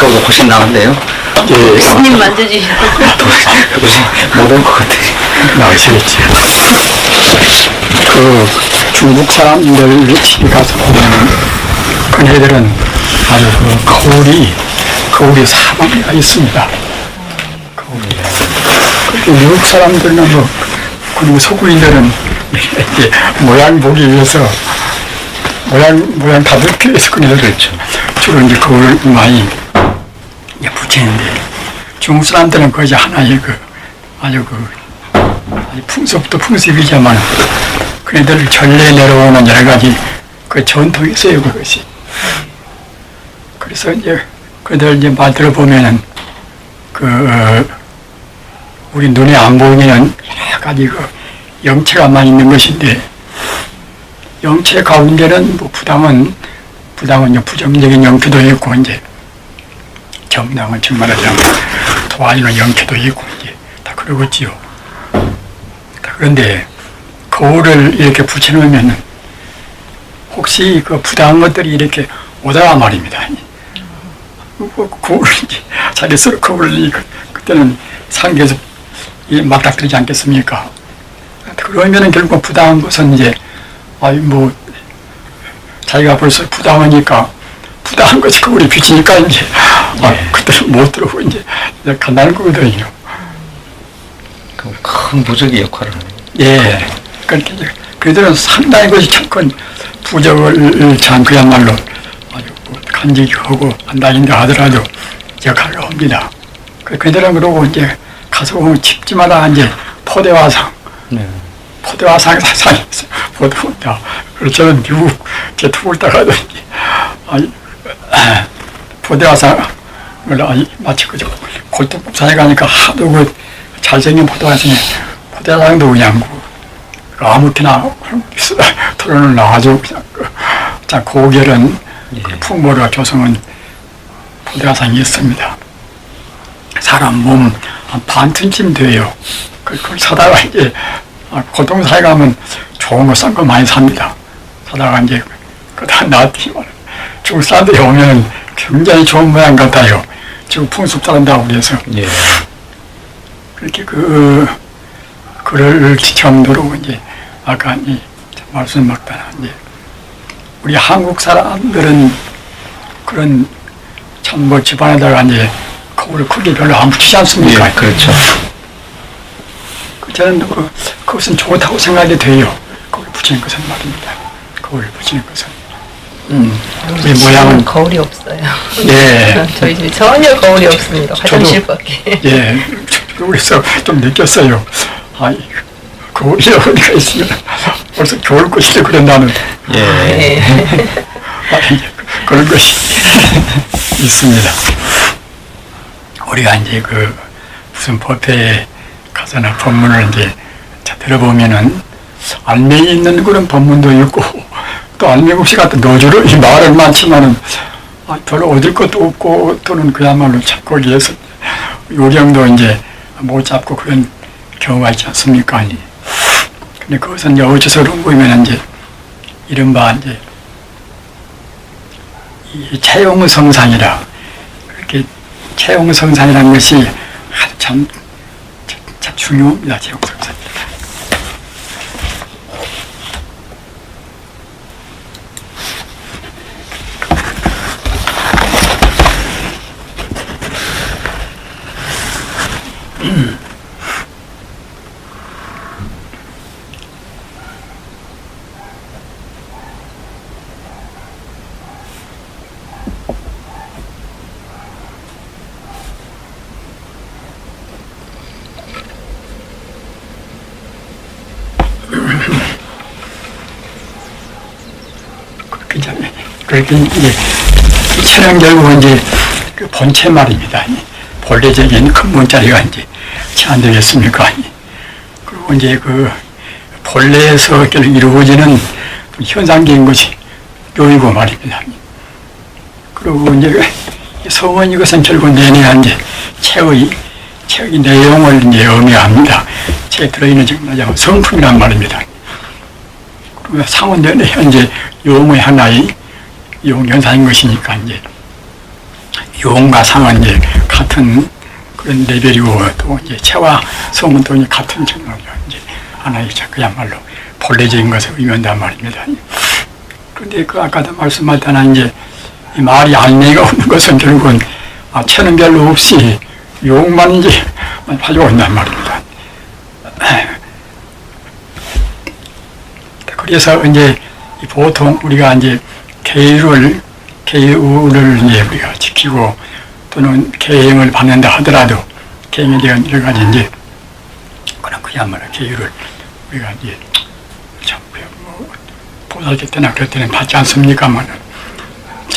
생각보다 훨씬 나은데요. 예, 스님 만져주시고. 못할 것 같아요. 나으시겠지. 그 중국 사람들 집에 가서 보면 그네들은 아주 그 거울이 사방에 있습니다. 거울이. 그리고 미국 사람들은 뭐 그리고 서구인들은 이렇게 모양 보기 위해서 모양 다듬기 위해서 그네들 그렇죠. 주로 이제 거울을 많이 이제 붙이는데 중국 사람들은 그것이 하나의 아주 풍습도 풍습이지만 그네들 전례 내려오는 여러 가지 그 전통이 있어요, 그것이. 그래서 이제 그들 이제 말 들어보면은 우리 눈에 안 보이는 여러 가지 영체가 많이 있는 것인데 영체 가운데는 뭐 부당은 이제 부정적인 영체도 있고 이제 정당은 정말 말하자면 도와주는 영체도 있고 이제 다 그러겠지요. 그런데 거울을 이렇게 붙여놓으면 혹시 그 부당한 것들이 이렇게 오다가 말입니다. 거울을 이제 자기 스스로 거울을 그때는 상계에서 맞닥뜨리지 않겠습니까? 그러면은 결국 부당한 것은 이제 자기가 벌써 부당하니까 부당한 것이 거울에 비치니까 이제 그때는 못 들어오고 이제 간다는 거거든요. 큰 부적의 역할을 하네요. 예. 그렇게 이제 그들은 상당히 것이 참 큰 부적을 참 그야말로 아주 간직이 하고 한다인가 하더라도 역할을 합니다. 그들은 그러고 이제 가서 보면 집집마다 이제 포대화상, 포대화상이 있어요. 포대화상. 그래서 저는 미국 제 투을 따가도 포대화상을 마치 그저 골동산에 가니까 하도 잘생긴 포대화상도 그냥 아무렇게나 털어놓은 아주 그냥 고결한 풍모를 조성한 포대화상이 있습니다. 사람 몸 한 반튼쯤 돼요. 그걸 사다가 이제 고통사에 가면 좋은 거 싼 거 많이 삽니다. 사다가 이제 그다 놔두기만 중국 사람들이 오면 굉장히 좋은 모양 같아요. 지금 풍습 따른다고 그래서 그렇게 그럴 정도로 이제 아까 말씀드렸다나 이제 우리 한국 사람들은 그런 참 집안에다가 이제 거울을 크게 별로 안 붙이지 않습니까? 예, 그렇죠. 저는 그것은 좋다고 생각이 돼요. 거울 붙이는 것은 말입니다. 거울 붙이는 것은. 우리 모양은 거울이 없어요. 예. 저희 집에 전혀 거울이 없습니다. 화장실밖에. 예. 그래서 좀 느꼈어요. 거울이 어디가 있으면 벌써 겨울 것이래 그런다는. 예. 그런 것이 있습니다. 우리가 이제 무슨 법회에 가서나 법문을 이제 들어보면은 알맹이 있는 그런 법문도 있고 또 알맹국시 같은 노주로 이 말은 많지만은 별로 얻을 것도 없고 또는 그야말로 찾고 위해서 요령도 이제 못 잡고 그런 경우가 있지 않습니까? 근데 그것은 이제 어째서 그런 거면 이제 이른바 이제 이 채용성상이라 그렇게 채용성상이라는 것이 참 중요합니다. 채용성상. 그렇게 이제 촬영 결국은 이제 그 본체 말입니다. 본래적인 근본자리가 이제 안 되겠습니까? 그리고 이제 본래에서 이루어지는 현상적인 것이 묘이고 말입니다. 그리고 이제 성은 이것은 결국 내내한 이제 책의 내용을 이제 의미합니다. 책에 들어있는 정말 성품이란 말입니다. 그리고 상은 내내 현재 용의 하나의 용 현상인 것이니까 이제 용과 상은 이제 같은 그런 레벨이고 또 이제 체와 성은 또 이제 같은 정도로 이제 하나의 그야말로 본래적인 것을 의미한단 말입니다. 그런데 그 아까도 말씀하셨다나 이제 이 말이 알맹이가 없는 것은 결국은 체는 별로 없이 용만 이제 하려고 한단 말입니다. 그래서 이제 보통 우리가 이제 계율을 이제 우리가 지키고 또는 계행을 받는다 하더라도 계행에 대한 여러 가지 이제 그런 그야말로 계율을 우리가 이제 참 보살께 때나 그럴 때는 받지 않습니까만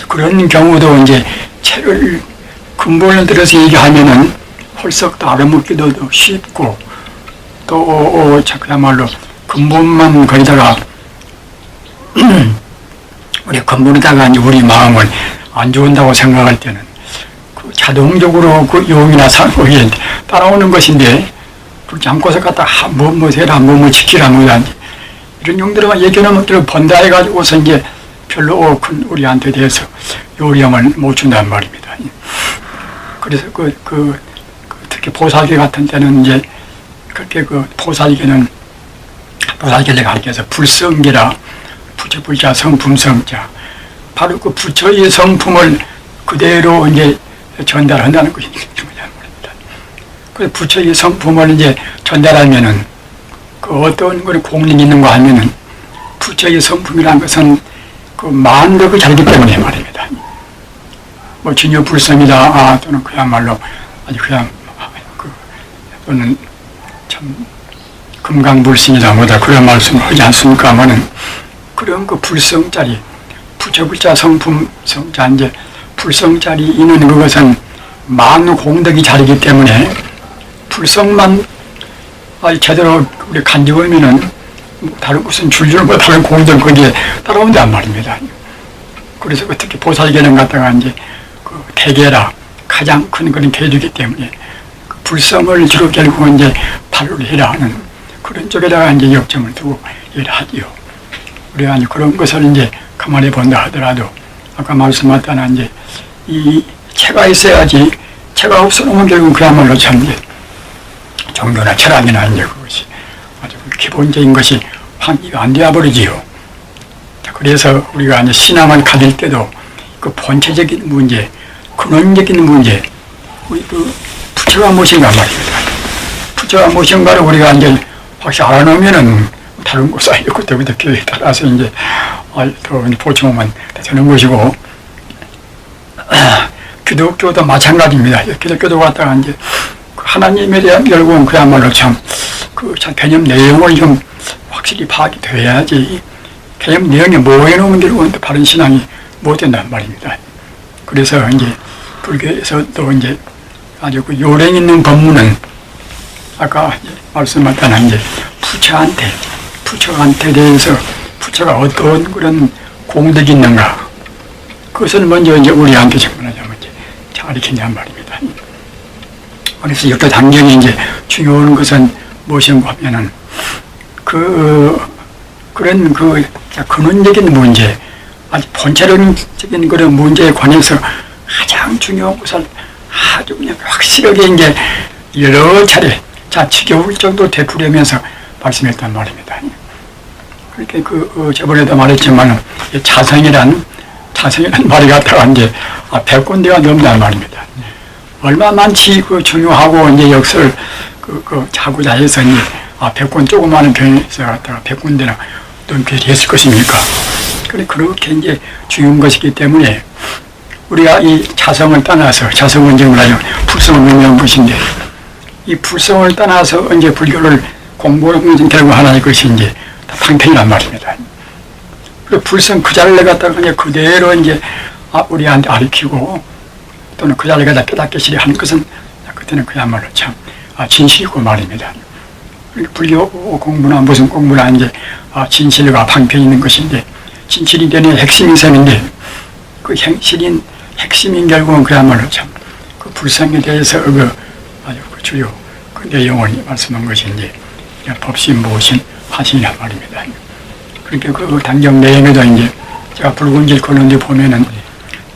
그런 경우도 이제 체를 근본을 들어서 얘기하면은 헐썩 알아먹기도 쉽고 또 그야말로 근본만 거기다가 우리 근본에다가 이제 우리 마음을 안 좋은다고 생각할 때는 그 자동적으로 그 용이나 상호에 따라오는 것인데 그렇지 않고서 갖다 뭐 해라 뭐 지키라 뭐라 이런 용들만 얘기하면 또 번다 해가지고서 이제 별로 큰 우리한테 대해서 요령을 못 준단 말입니다. 그래서 특히 보살계 같은 때는 이제 그렇게 보살계를 가르쳐서 불성계라 부처불자 성품성자 바로 그 부처의 성품을 그대로 이제 전달한다는 것이 중요한 말입니다. 그 부처의 성품을 이제 전달하면은 그 어떤 그런 공력이 있는가 하면은 부처의 성품이라는 것은 그 만덕을 잘기 때문에 말입니다. 뭐 진유불성이다 또는 그야말로 아주 그냥 또는 참 금강불신이다 뭐다 그런 말씀을 하지 않습니까만은 그런 그 불성자리 부처불자 성품 성자 이제 불성자리 있는 그것은 만 공덕이 자리기 때문에 불성만 제대로 우리 간직하면은 다른 무슨 줄줄 뭐 다른 공덕 거기에 따라온단 말입니다. 그래서 특히 보살계는 갖다가 이제 그 대계라 가장 큰 그런 계주기 때문에 그 불성을 주로 결국은 이제 발휘를 해라 하는 그런 쪽에다가 이제 역점을 두고 일을 하지요. 우리가 이제 그런 것을 이제 가만히 본다 하더라도 아까 말씀하셨다나 이제 이 체가 있어야지 체가 없어놓으면 결국은 그야말로 참 이제 종교나 철학이나 이제 그것이 아주 기본적인 것이 환기가 안 되어 버리지요. 그래서 우리가 이제 신앙을 가질 때도 그 본체적인 문제, 근원적인 문제, 우리 그 부처가 무엇인가 말입니다. 부처가 무엇인가를 우리가 이제 확실히 알아놓으면은 다른 거 쌓이고 그때부터 교회에 따라서 이제 더 보충하면 되는 것이고 기독교도 마찬가지입니다. 기독교도 갖다가 이제 하나님에 대한 결국은 그야말로 참 개념 내용을 좀 확실히 파악이 돼야지 개념 내용이 모여놓으면 결국은 또 바른 신앙이 못 된단 말입니다. 그래서 이제 불교에서 또 이제 아주 그 요령 있는 법문은 아까 말씀하셨다나 이제 부처한테 대해서 부처가 어떤 그런 공덕이 있는가 그것을 먼저 이제 우리한테 접근하자면 이제 가르치냔 말입니다. 그래서 여러 단경이 이제 중요한 것은 무엇인가 하면은 그런 근원적인 문제, 아주 본체론적인 그런 문제에 관해서 가장 중요한 것을 아주 그냥 확실하게 이제 여러 차례 지겨울 정도 되풀이하면서 말씀했단 말입니다. 그렇게 저번에도 말했지만 자성이란 말이 갖다가 이제 100군데가 넘는단 말입니다. 얼마 많지 중요하고 이제 역설 자고자 해서 이제 100군 조그마한 병에서 갖다가 100군데나 넘게 했을 것입니까? 그렇게 이제 중요한 것이기 때문에 우리가 이 자성을 떠나서 자성원정을 하여 불성을 의미한 것인데 이 불성을 떠나서 이제 불교를 공부하는 결국 하나의 것이 이제 방편이란 말입니다. 그 불성 그 자리를 갖다가 그냥 그대로 이제 우리한테 가르치고 또는 그 자리를 갖다 깨닫게 하는 것은 그때는 그야말로 참 진실이고 말입니다. 불교 공부나 무슨 공부나 이제 진실과 방편이 있는 것인데 진실이 되는 핵심인 셈인데 그 핵심인 결국은 그야말로 참 그 불성에 대해서 아주 주요 그 내용을 말씀한 것이 이제 법신, 모신, 화신이란 말입니다. 그렇게 그 단경 내용에도 이제 제가 붉은 길 걷는데 보면은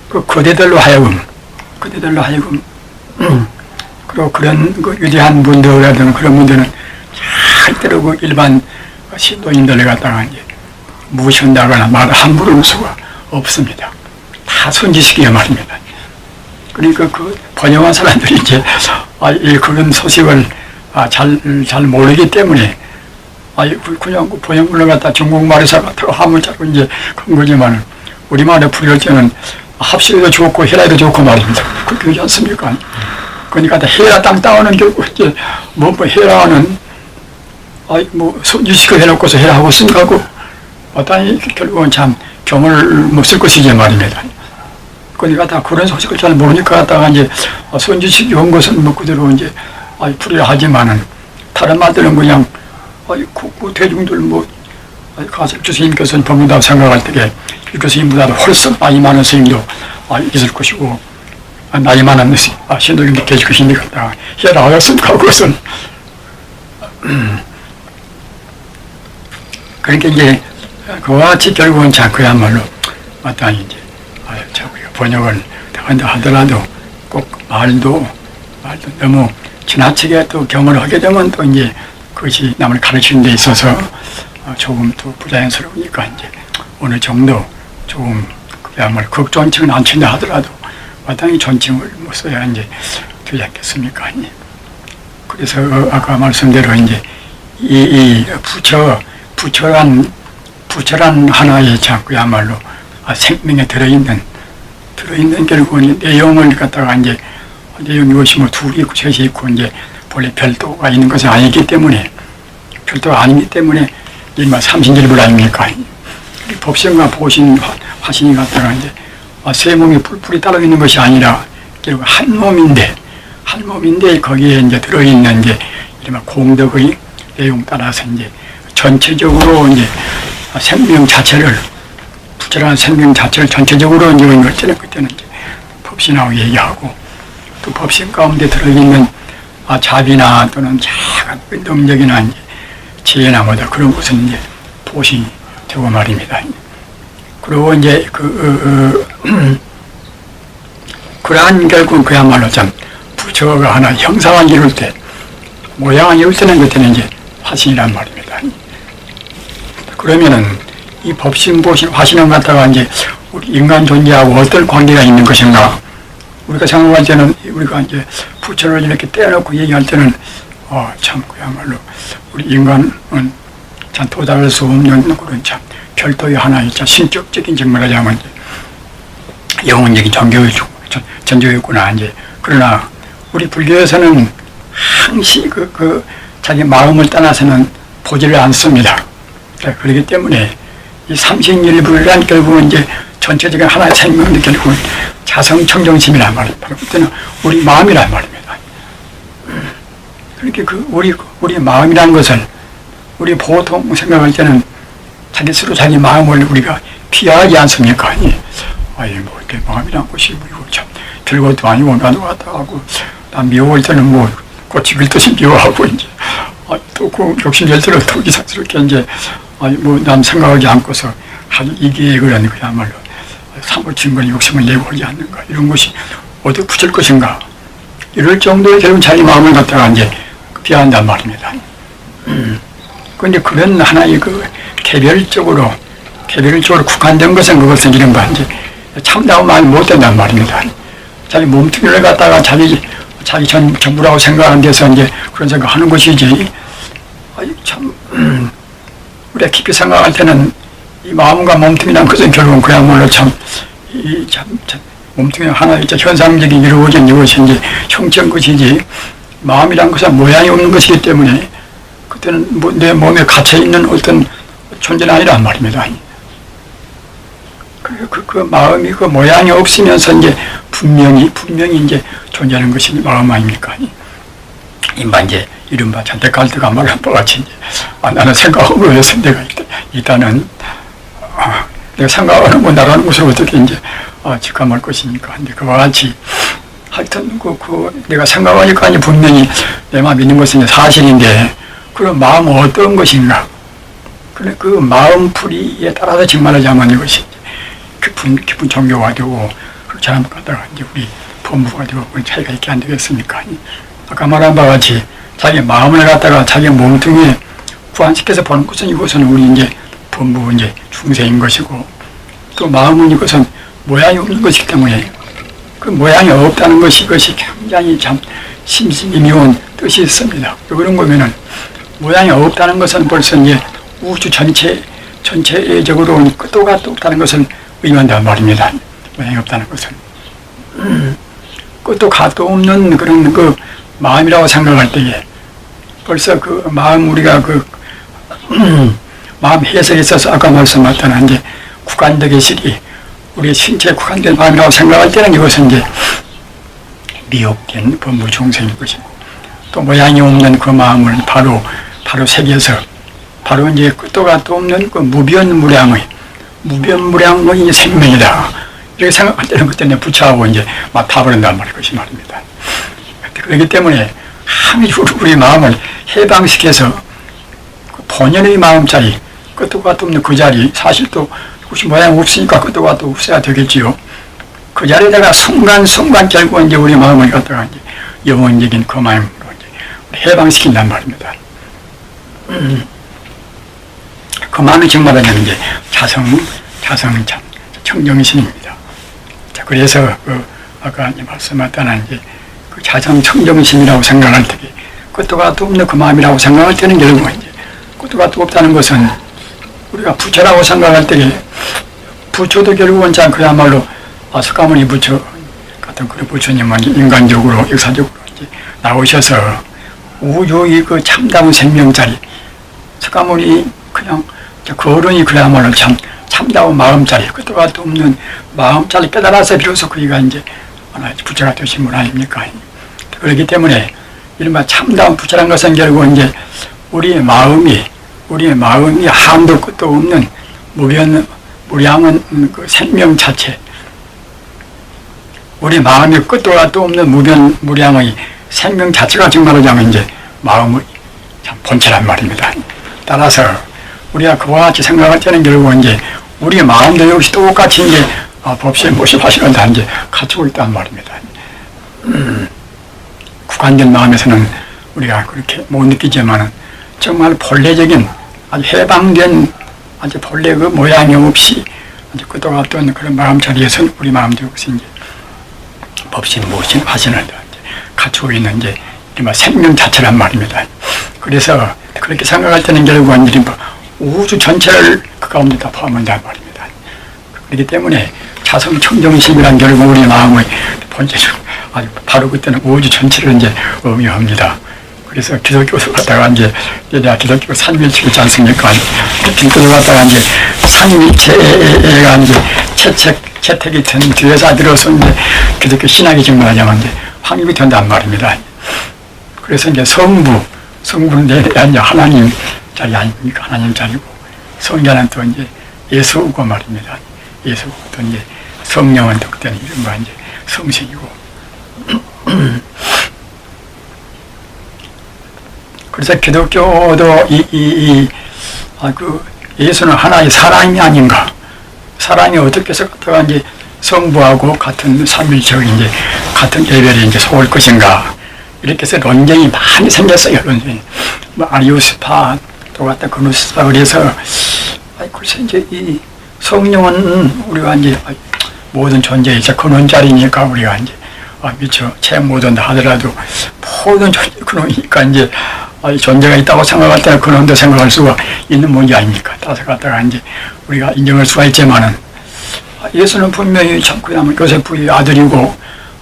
그 거대들로 하여금 그들로 하여금 그리고 그런 그 위대한 분들이라든 그런 분들은 절대로 그 일반 신도인들을 갖다가 이제 무시한다거나 말을 함부로 할 수가 없습니다. 다 손지식이야 말입니다. 그러니까 그 번영한 사람들이 이제 그런 소식을 잘 모르기 때문에 그냥 그 번영문을 갖다 중국말에서 갖다가 화물자로 이제 그런 거지만 우리말에 풀이할 때는 합시도 좋고 해라도 좋고 말입니다. 그렇게 하지 않습니까? 그러니까 해라 땅 따오는 결국 이제 뭐 해라는 손지식을 해놓고서 해라하고 생각하고 어떠니 결국은 참 경을 못 쓸 것이지 말입니다. 그러니까 다 그런 소식을 잘 모르니까 갖다가 이제 손지식이 온 것은 뭐 그대로 이제 풀이를 하지만은 다른 말들은 그냥 그 대중들 가서 교수님께서는 법문다고 생각할 때에 이 교수님보다도 훨씬 나이 많은 스님도 있을 것이고 나이 많은 신도님도 계실 것이니까 해라 하였습니까? 그것은 그러니까 이제 그와 같이 결국은 참 그야말로 마땅히 이제 우리가 번역을 한다 하더라도 꼭 말도 너무 지나치게 또 경험을 하게 되면 또 이제 그것이 남을 가르치는 데 있어서 조금 또 부자연스러우니까 이제 어느 정도 조금 그야말로 극존칭은 안 친다 하더라도 마땅히 존칭을 못 써야 이제 되지 않겠습니까? 그래서 아까 말씀대로 이제 이 부처란 하나의 참 그야말로 생명에 들어있는 결국은 내용을 갖다가 이제 내용이 이것이 뭐 둘이 있고 셋이 있고 이제 본래 별도가 있는 것은 아니기 때문에 별도가 아니기 때문에 이마 삼신절불 아닙니까? 법신과 보신 화신이 갖다가 이제 세 몸이 뿔뿔이 따로 있는 것이 아니라 결국 한 몸인데 거기에 이제 들어있는 이제 이른바 공덕의 내용 따라서 이제 전체적으로 이제 생명 자체를 부처라는 생명 자체를 전체적으로 이제 이걸 때는 그때는 이제 법신하고 얘기하고 또 법신 가운데 들어있는 자비나 또는 작은 능력이나 이제 지혜나 뭐다 그런 것은 이제 보신이 되고 말입니다. 그리고 이제 그러한 결국 그야말로 참 부처가 하나 형상을 이룰 때 모양을 이룰 때는 그때는 이제 화신이란 말입니다. 그러면은 이 법신, 보신, 화신을 갖다가 이제 우리 인간 존재하고 어떤 관계가 있는 것인가? 우리가 생각할 때는 우리가 이제 부처를 이렇게 떼어놓고 얘기할 때는 참 그야말로 우리 인간은 참 도달할 수 없는 그런 참 별도의 하나의 참 신격적인 정말하자면 영혼적인 전교였구나 이제 그러나 우리 불교에서는 항시 자기 마음을 떠나서는 보지를 않습니다. 그렇기 때문에 이 삼신일불이란 결국은 이제 전체적인 하나의 생명의 결국은 자성청정심이란 말입니다. 그때는 우리 마음이란 말입니다. 그렇게 우리 마음이라는 것을 우리 보통 생각할 때는 자기 스스로 자기 마음을 우리가 피하지 않습니까? 뭐 이렇게 마음이란 것이 우리고 참 별것도 아니고 나도 왔다 하고 난 미워할 때는 뭐 꽃이 필듯이 미워하고 이제 또 그 욕심낼 때는 더 이상스럽게 이제 남 생각하지 않고서 아주 이기적으로 그야말로 사무친걸 욕심을 내고 하지 않는가 이런 것이 어떻게 붙일 것인가 이럴 정도의 결국 자기 마음을 갖다가 이제 비한단 말입니다. 그런데 그런 하나의 개별적으로 국한된 것은 그것은 이른바 이제 참다운 마음이 못 된단 말입니다. 자기 몸뚱이를 갖다가 자기 전부라고 생각하는 데서 이제 그런 생각하는 것이지. 참 우리가 깊이 생각할 때는 이 마음과 몸뚱이란 것은 결국은 그야말로 참 몸뚱이 하나의 현상적인 이루어진 이것이 이제 형체인 것이지 마음이란 것은 모양이 없는 것이기 때문에 그때는 내 몸에 갇혀 있는 어떤 존재는 아니란 말입니다. 그 마음이 그 모양이 없으면서 이제 분명히 이제 존재하는 것이 마음 아닙니까? 이제 이른바 잔대갈대가 말한 바 같이 이제 나는 생각하고 해서 내가 일단은 내가 생각하는 거 나라는 것을 어떻게 이제 직감할 것이니까 근데 그와 같이 하여튼 내가 생각하니까 분명히 내 마음이 있는 것은 사실인데 그런 마음은 어떤 것인가? 그 마음풀이에 따라서 정말하자면 이것이 깊은 종교가 되고 그렇지 않은 것 같다가 이제 우리 본부 가지고 뭐 차이가 있게 안 되겠습니까? 아까 말한 바와 같이 자기 마음을 갖다가 자기 몸뚱이에 구안시켜서 보는 것은 이것은 우리 이제 본부 이제 중세인 것이고 또 마음은 이것은 모양이 없는 것이기 때문에 그 모양이 없다는 것이 이것이 굉장히 참 심미미운 뜻이 있습니다. 그런 거면은 모양이 없다는 것은 벌써 이제 우주 전체적으로 끝도가 없다는 것을 의미한단 말입니다. 모양이 없다는 것은. 끝도 가도 없는 그런 그 마음이라고 생각할 때에 벌써 그 마음 우리가 그 마음 해석에 있어서 아까 말씀하셨던 이제 국간덕의 실이 우리 신체에 국한된 마음이라고 생각할 때는 이것은 이제 미혹된 법무 중생인 것이고 또 모양이 없는 그 마음을 바로 새겨서 바로 이제 끝도 가도 없는 그 무변무량의 생명이다. 이렇게 생각할 때는 그때는 부처하고 이제 막 타버린단 말이지 말입니다. 그렇기 때문에 항상 우리 마음을 해방시켜서 그 본연의 마음자리, 끝도 가도 없는 그 자리, 사실 또 혹시 모양 없으니까 끝도 가도 없어야 되겠지요. 그 자리에다가 순간 결국은 이제 우리 마음을 갖다가 이제 영원적인 그 마음으로 이제 해방시킨단 말입니다. 그 마음이 정말하면 이제 청정신입니다. 자, 그래서 그 아까 이제 말씀하셨던 이제 그 청정신이라고 생각할 때 끝도 가도 없는 그 마음이라고 생각할 때는 결국 이제 끝도 가도 없다는 것은 우리가 부처라고 생각할 때 부처도 결국은 참 그야말로 석가모니 부처 같은 그런 부처님은 인간적으로 역사적으로 이제 나오셔서 우주의 그 참다운 생명자리 석가모니 그냥 그 어른이 그야말로 참다운 마음자리 끝도 가도 없는 마음자리 깨달아서 비로소 그이가 이제 하나의 부처가 되신 분 아닙니까? 그렇기 때문에 이른바 참다운 부처란 것은 결국 이제 우리의 마음이 한도 끝도 없는 무량한 그 생명 자체, 우리 마음이 끝도 가도 없는 무량의 생명 자체가 정말로 하면 이제 마음의 참 본체란 말입니다. 따라서 우리가 그와 같이 생각할 때는 결국 이제 우리 마음도 역시 똑같이 이제 법시에 모습하시는 다 이제 갖추고 있단 말입니다. 국한된 마음에서는 우리가 그렇게 못 느끼지만은 정말 본래적인 아주 해방된 아주 본래 그 모양이 없이 아주 끝도 같던 그런 마음 자리에서는 우리 마음도 역시 이제 법시 모심하시는 갖추고 있는 이제 생명 자체란 말입니다. 그래서 그렇게 생각할 때는 결국은 이른바 우주 전체를 그 가운데 다 포함한단 말입니다. 그렇기 때문에 자성청정심이란 결국 우리 마음의 본질은 아주 바로 그때는 우주 전체를 이제 의미합니다. 그래서 기독교를 갖다가 이제 내가 기독교 삼위일체 있지 않습니까? 기독교를 갖다가 이제 삼위일체가 이제 채택이 된 뒤에서 들어서 이제 기독교 신학이 증명하자면 이제 확립이 된단 말입니다. 그래서 이제 성부는 이제 하나님 자리 아닙니까? 하나님 자리고 성자는 또 이제 예수고 말입니다. 예수고 또 이제 성령은 또 그때는 이른바 이제 성신이고. 그래서 기독교도 그 예수는 하나의 사람이 아닌가? 사람이 어떻게 해서 갖다가 이제 성부하고 같은 삼일체의 이제 같은 레벨에 이제 속을 것인가? 이렇게 해서 논쟁이 많이 생겼어요. 논쟁이. 뭐 아리우스파 또 갖다 그누스파 그래서 글쎄 이제 이 성령은 우리가 이제 모든 존재의 이제 근원자리니까 우리가 이제 미처 체험 못한다 하더라도 모든 존재 근원이니까 이제 존재가 있다고 생각할 때는 근원도 생각할 수가 있는 문제 아닙니까? 따라서 갖다가 이제 우리가 인정할 수가 있지만은 예수는 분명히 참 그야말로 요셉의 아들이고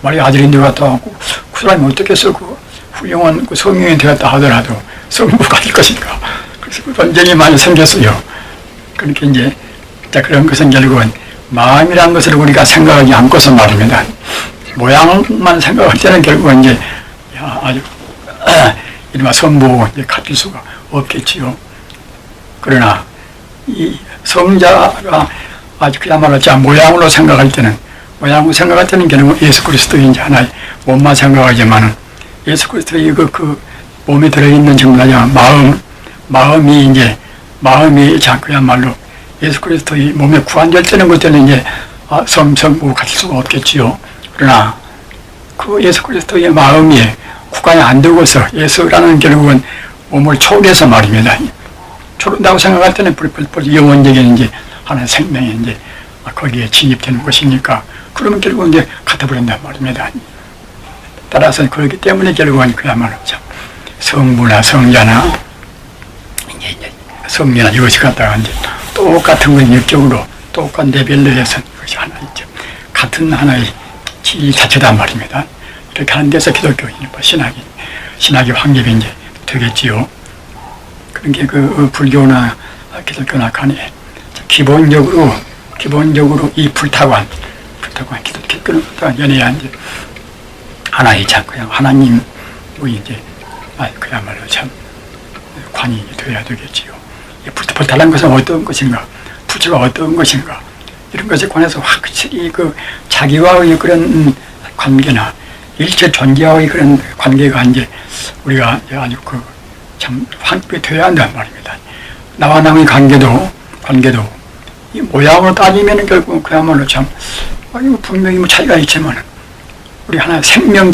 말이 아들인데 갔다 왔고 그 사람이 어떻게 해서 그 훌륭한 그 성령이 되었다 하더라도 성부가 될 것인가? 그래서 그 논쟁이 많이 생겼어요. 그렇게 이제 그런 것은 결국은 마음이라는 것을 우리가 생각하지 않고서 말입니다. 모양만 생각할 때는 결국은 이제 아주 이른바 성부 이제 가질 수가 없겠지요. 그러나 이 성자가 아주 그야말로 자 모양으로 생각할 때는 결국 예수 그리스도인지 하나의 몸만 생각하지만은 예수 그리스도의 그 몸에 들어있는 정말 마음이 자 그야말로 예수 그리스도의 몸에 구안될 때는 그때는 이제 성부 가질 수가 없겠지요. 그러나 그 예수 그리스도의 마음이 국간에 안 되고서 예수라는 결국은 몸을 초래해서 말입니다. 초른다고 생각할 때는 영원적인 이제 하나의 생명이 이제 거기에 진입되는 것이니까 그러면 결국은 이제 같아버린단 말입니다. 따라서 그렇기 때문에 결국은 그야말로 참 성부나 성자나 이제 성녀나 이것이 갖다가 이제 똑같은 건 역적으로 똑같은 레벨로 해서 이것이 하나 있죠. 같은 하나의 질 자체단 말입니다. 이렇게 하는 데서 기독교인 신학의 확립이 이제 되겠지요. 그런 게 그 불교나 기독교나 간에 기본적으로 이 불타관 기독교는 연애한 이제 하나의 참 그냥 하나님의 이제 그야말로 참 관이 되어야 되겠지요. 이 불타는 것은 어떤 것인가, 부처가 어떤 것인가 이런 것에 관해서 확실히 그 자기와의 그런 관계나 일체 존재와의 그런 관계가 이제 우리가 아주 참 확립이 되어야 한단 말입니다. 나와 남의 관계도 이 모양으로 따지면 결국 그야말로 참 분명히 뭐 차이가 있지만 우리 하나의 생명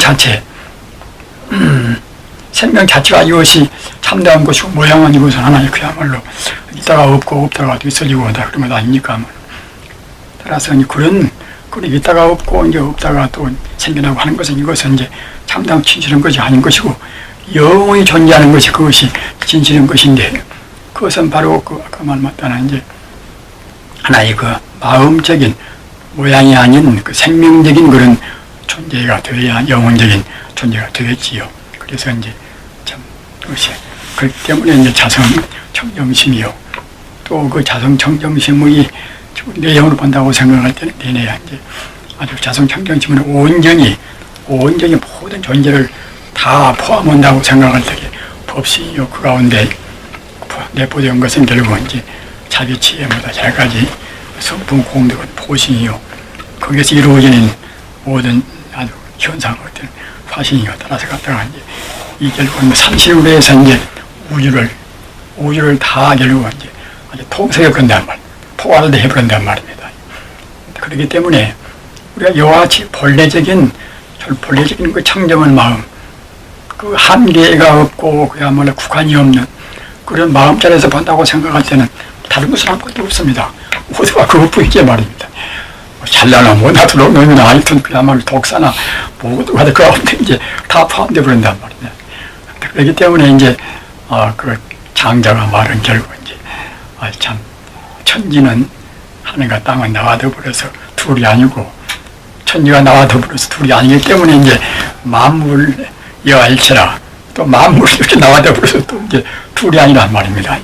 자체가 이것이 참다운 것이고 모양은 이것은 하나의 그야말로 있다가 없고 없다가 또 있어지고 하다 그런 것 아닙니까? 따라서 그런 있다가 없고 이제 없다가 또 생겨나고 하는 것은 이것은 이제 참다운 진실한 것이 아닌 것이고 영원히 존재하는 것이 그것이 진실한 것인데 그것은 바로 아까 말했다는 이제 하나의 그 마음적인 모양이 아닌 그 생명적인 그런 존재가 되어야 영혼적인 존재가 되겠지요. 그래서 이제 참 그것이 그렇기 때문에 이제 자성 청정심이요. 또 그 자성 청정심의 내용으로 본다고 생각할 때는 내내야 이제 아주 자성 청정심은 온전히 모든 존재를 다 포함한다고 생각할 때 법신이요. 그 가운데 내포된 것은 결국 이제 자비치에보다 잘까지 성품 공덕은 보신이요. 거기에서 이루어지는 모든 아주 현상 같은 화신이요. 따라서 갖다가 이제 이 결국은 삼신으로 해서 이제 우주를 다 결국은 이제 아주 통색을 건단 말, 포괄을 해버린단 말입니다. 그렇기 때문에 우리가 이와 같이 본래적인 그 청정한 마음, 그 한계가 없고 그야말로 국한이 없는 그런 마음자리에서 본다고 생각할 때는 다른 것은 아무것도 없습니다. 모두가 그것뿐이지 말입니다. 잘나나 못나도 놈이나 하여튼 그야말로 독사나 모두가 그 가운데 이제 다 포함되어 버린단 말입니다. 그렇기 때문에 이제 그 장자가 말은 결국 이제 참 천지는 하늘과 땅은 나와 더불어서 둘이 아니고 천지가 나와 더불어서 둘이 아니기 때문에 이제 만물 여일체라 또 만물이 이렇게 나와 더불어서 또 이제 둘이 아니란 말입니다.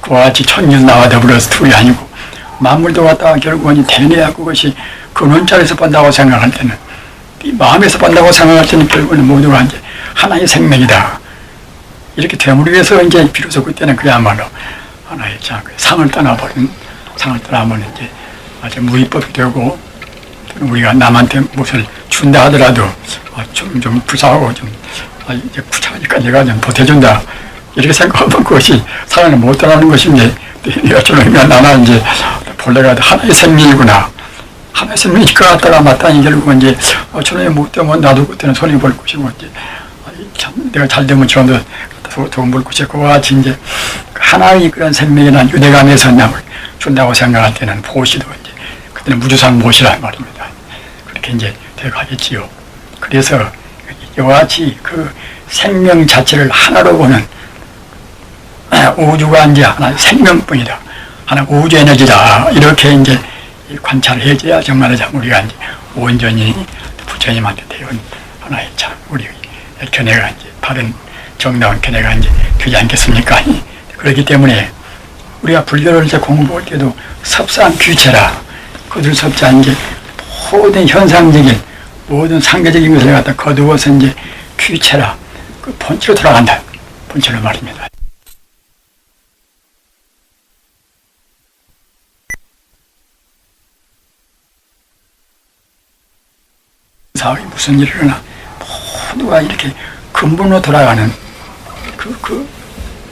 그와 같이 천지는 나와 더불어서 둘이 아니고 만물도 갖다가 결국은 대내야 그것이 근원자에서 본다고 생각할 때는 이 마음에서 본다고 생각할 때는 결국은 모두가 이제 하나의 생명이다. 이렇게 됨으로 해서 이제 비로소 그때는 그야말로 하나의 상을 떠나버린 이제 아주 무위법이 되고 우리가 남한테 무엇을 준다 하더라도 좀 불쌍하고 좀 이제 구차하니까 내가 좀 보태준다 이렇게 생각하면 그것이 사랑을 못 떠나는 것인데 내가 저놈이나 나나 이제 본래가 하나의 생명이구나 하나의 생명이니까 갖다가 마땅히 결국은 이제 저놈이 못 되면 나도 그때는 손해 볼 것이고 이제 참 내가 잘 되면 저놈도 돈 벌 것이고 그와 같이 이제 하나의 그런 생명이나 유대감에서 남을 준다고 생각할 때는 보시도 이제 그때는 무주상 보시란 말입니다. 그렇게 이제 되어가겠지요. 그래서 이와 같이 그 생명 자체를 하나로 보는 우주가 이제 하나의 생명뿐이다. 하나 우주 에너지다. 이렇게 이제 관찰을 해줘야 정말 우리가 이제 온전히 부처님한테 대한 하나의 참 우리 견해가 이제 바른 정당한 견해가 이제 되지 않겠습니까? 그렇기 때문에 우리가 불교를 이제 공부할 때도 섭사한 규체라 거둘섭자 이제 모든 현상적인 모든 상계적인 것을 갖다 거두어서 이제 규체라 그 본체로 돌아간다. 본체로 말입니다. 사업이 무슨 일을 하나 모두가 이렇게 근본으로 돌아가는 그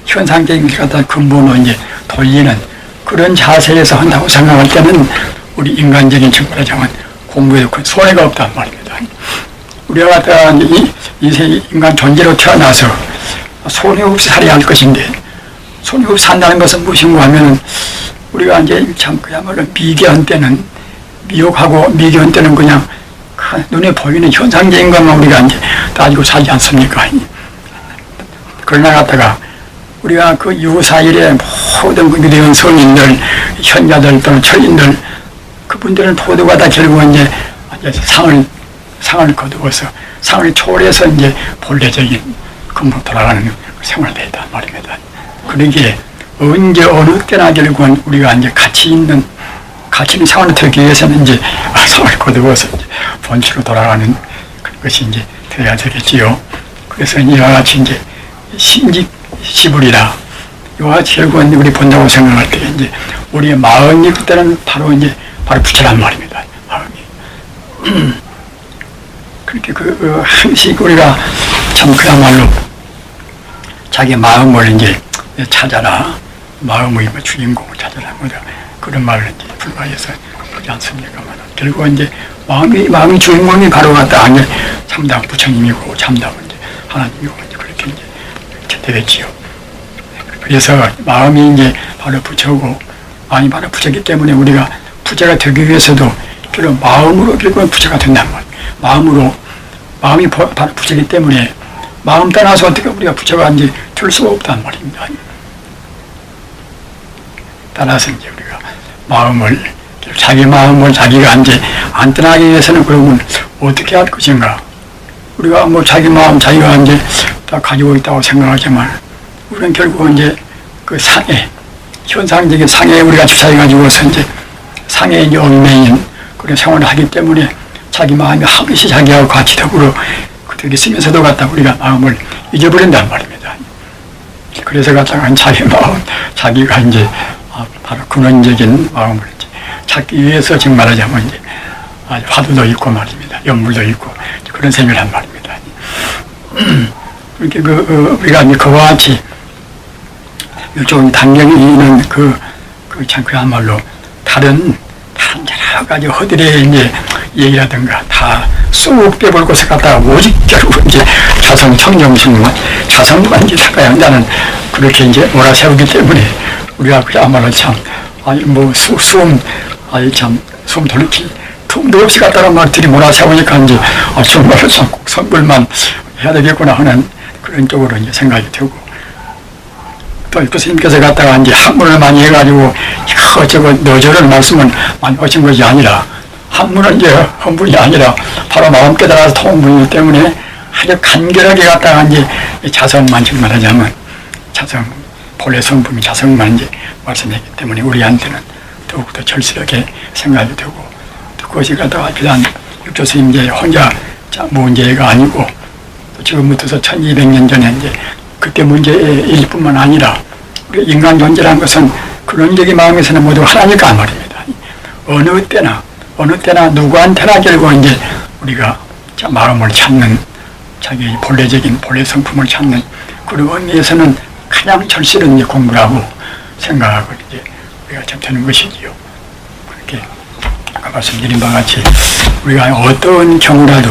현상적인 것을 갖다 근본으로 이제 돌리는 그런 자세에서 한다고 생각할 때는 우리 인간적인 측면에서는 공부에도 큰 손해가 없단 말입니다. 우리가 갖다가 이 인간 존재로 태어나서 손이 없이 살아야 할 것인데, 손이 없이 산다는 것은 무엇인가 하면은, 우리가 이제 참 그야말로 미개한 때는, 미혹하고 미개한 때는 그냥 눈에 보이는 현상적인 것만 우리가 이제 따지고 살지 않습니까? 그러나 갖다가 우리가 그 유사일에 모든 그 유대인 성인들, 현자들 또는 철인들, 그분들은 모두가 다 결국 이제 상을 거두어서 상을 초월해서 이제 본래적인 근무로 돌아가는 생활을 했단 말입니다. 그러기에 언제 어느 때나 결국은 우리가 이제 가치 있는 상을 되기 위해서는 이제 상을 거두어서 이제 본치로 돌아가는 것이 이제 되어야 되겠지요. 그래서 이와 같이 이제 심직시불이라 이와 같이 결국은 우리 본다고 생각할 때 이제 우리의 마음이 그때는 바로 부처란 말입니다. 마음이. 그렇게 항상 우리가 참 그야말로 자기 마음을 이제 찾아라. 마음의 주인공을 찾아라. 그런 말을 이제 불가해서 그러지 않습니까만. 결국 이제 마음이 주인공이 바로 갖다 이제 참담 부처님이고 참담은 이제 하나님이고 이제 그렇게 이제 되겠지요. 그래서 마음이 이제 바로 부처고, 마음이 바로 부처이기 때문에 우리가 부처가 되기 위해서도 결국 마음으로 결국은 부처가 된단 말이에요. 마음이 바로 부처이기 때문에 마음 떠나서 어떻게 우리가 부처가 이제 될 수가 없단 말입니다. 따라서 이제 우리가 자기 마음을 자기가 이제 안 떠나기 위해서는 그러면 어떻게 할 것인가? 우리가 자기 마음 자기가 이제 다 가지고 있다고 생각하지만 우리는 결국 이제 그 현상적인 상해에 우리가 주사해가지고서 이제 상해에 이제 얽매인 그런 생활을 하기 때문에 자기 마음이 항시 자기하고 같이 더불어 그렇게 쓰면서도 갖다 우리가 마음을 잊어버린단 말입니다. 그래서 갖다가 자기 마음, 자기가 이제 바로 근원적인 마음을 이제 찾기 위해서 지금 말하자면 이제 화두도 있고 말입니다. 연물도 있고 그런 셈을 한 말입니다. 이렇게 우리가 이제 그와 같이 일종의 단경이 있는 참 그야말로 다른 여러 가지 허들의 이제 얘기라든가 다 쏙 빼볼 것을 갖다가 오직 결국 이제 자성만 이제 닦아야 한다는 그렇게 이제 몰아세우기 때문에 우리가 그야말로 참 숨 돌리기 틈도 없이 갖다가 막 들이몰아세우니까 이제 정말로 참 꼭 선불만 해야 되겠구나 하는 그런 쪽으로 이제 생각이 되고, 또 교수님께서 갖다가 이제 한문을 많이 해가지고 이거저거 너저런 말씀을 많이 하신 것이 아니라, 한문은 이제 험분이 아니라 바로 마음 깨달아서 통분이기 때문에 아주 간결하게 갖다가 이제 자성만 지금 말하자면 본래 성품이 자성만 이제 말씀했기 때문에 우리한테는 더욱더 절실하게 생각이 되고, 또 그것이 갖다가 비단 육조스님 이제 혼자 문제가 아니고 또 지금부터서 1200년 전에 이제 그때 문제일 뿐만 아니라 우리 인간 존재라는 것은 근원적인 마음에서는 모두 하나니까 말입니다. 어느 때나 누구한테나 결국 이제 우리가 마음을 찾는 자기 본래 성품을 찾는 그런 의미에서는 가장 절실한 이제 공부를 하고 생각하고 이제 우리가 참 되는 것이지요. 그렇게 아까 말씀드린 바와 같이 우리가 어떤 경우라도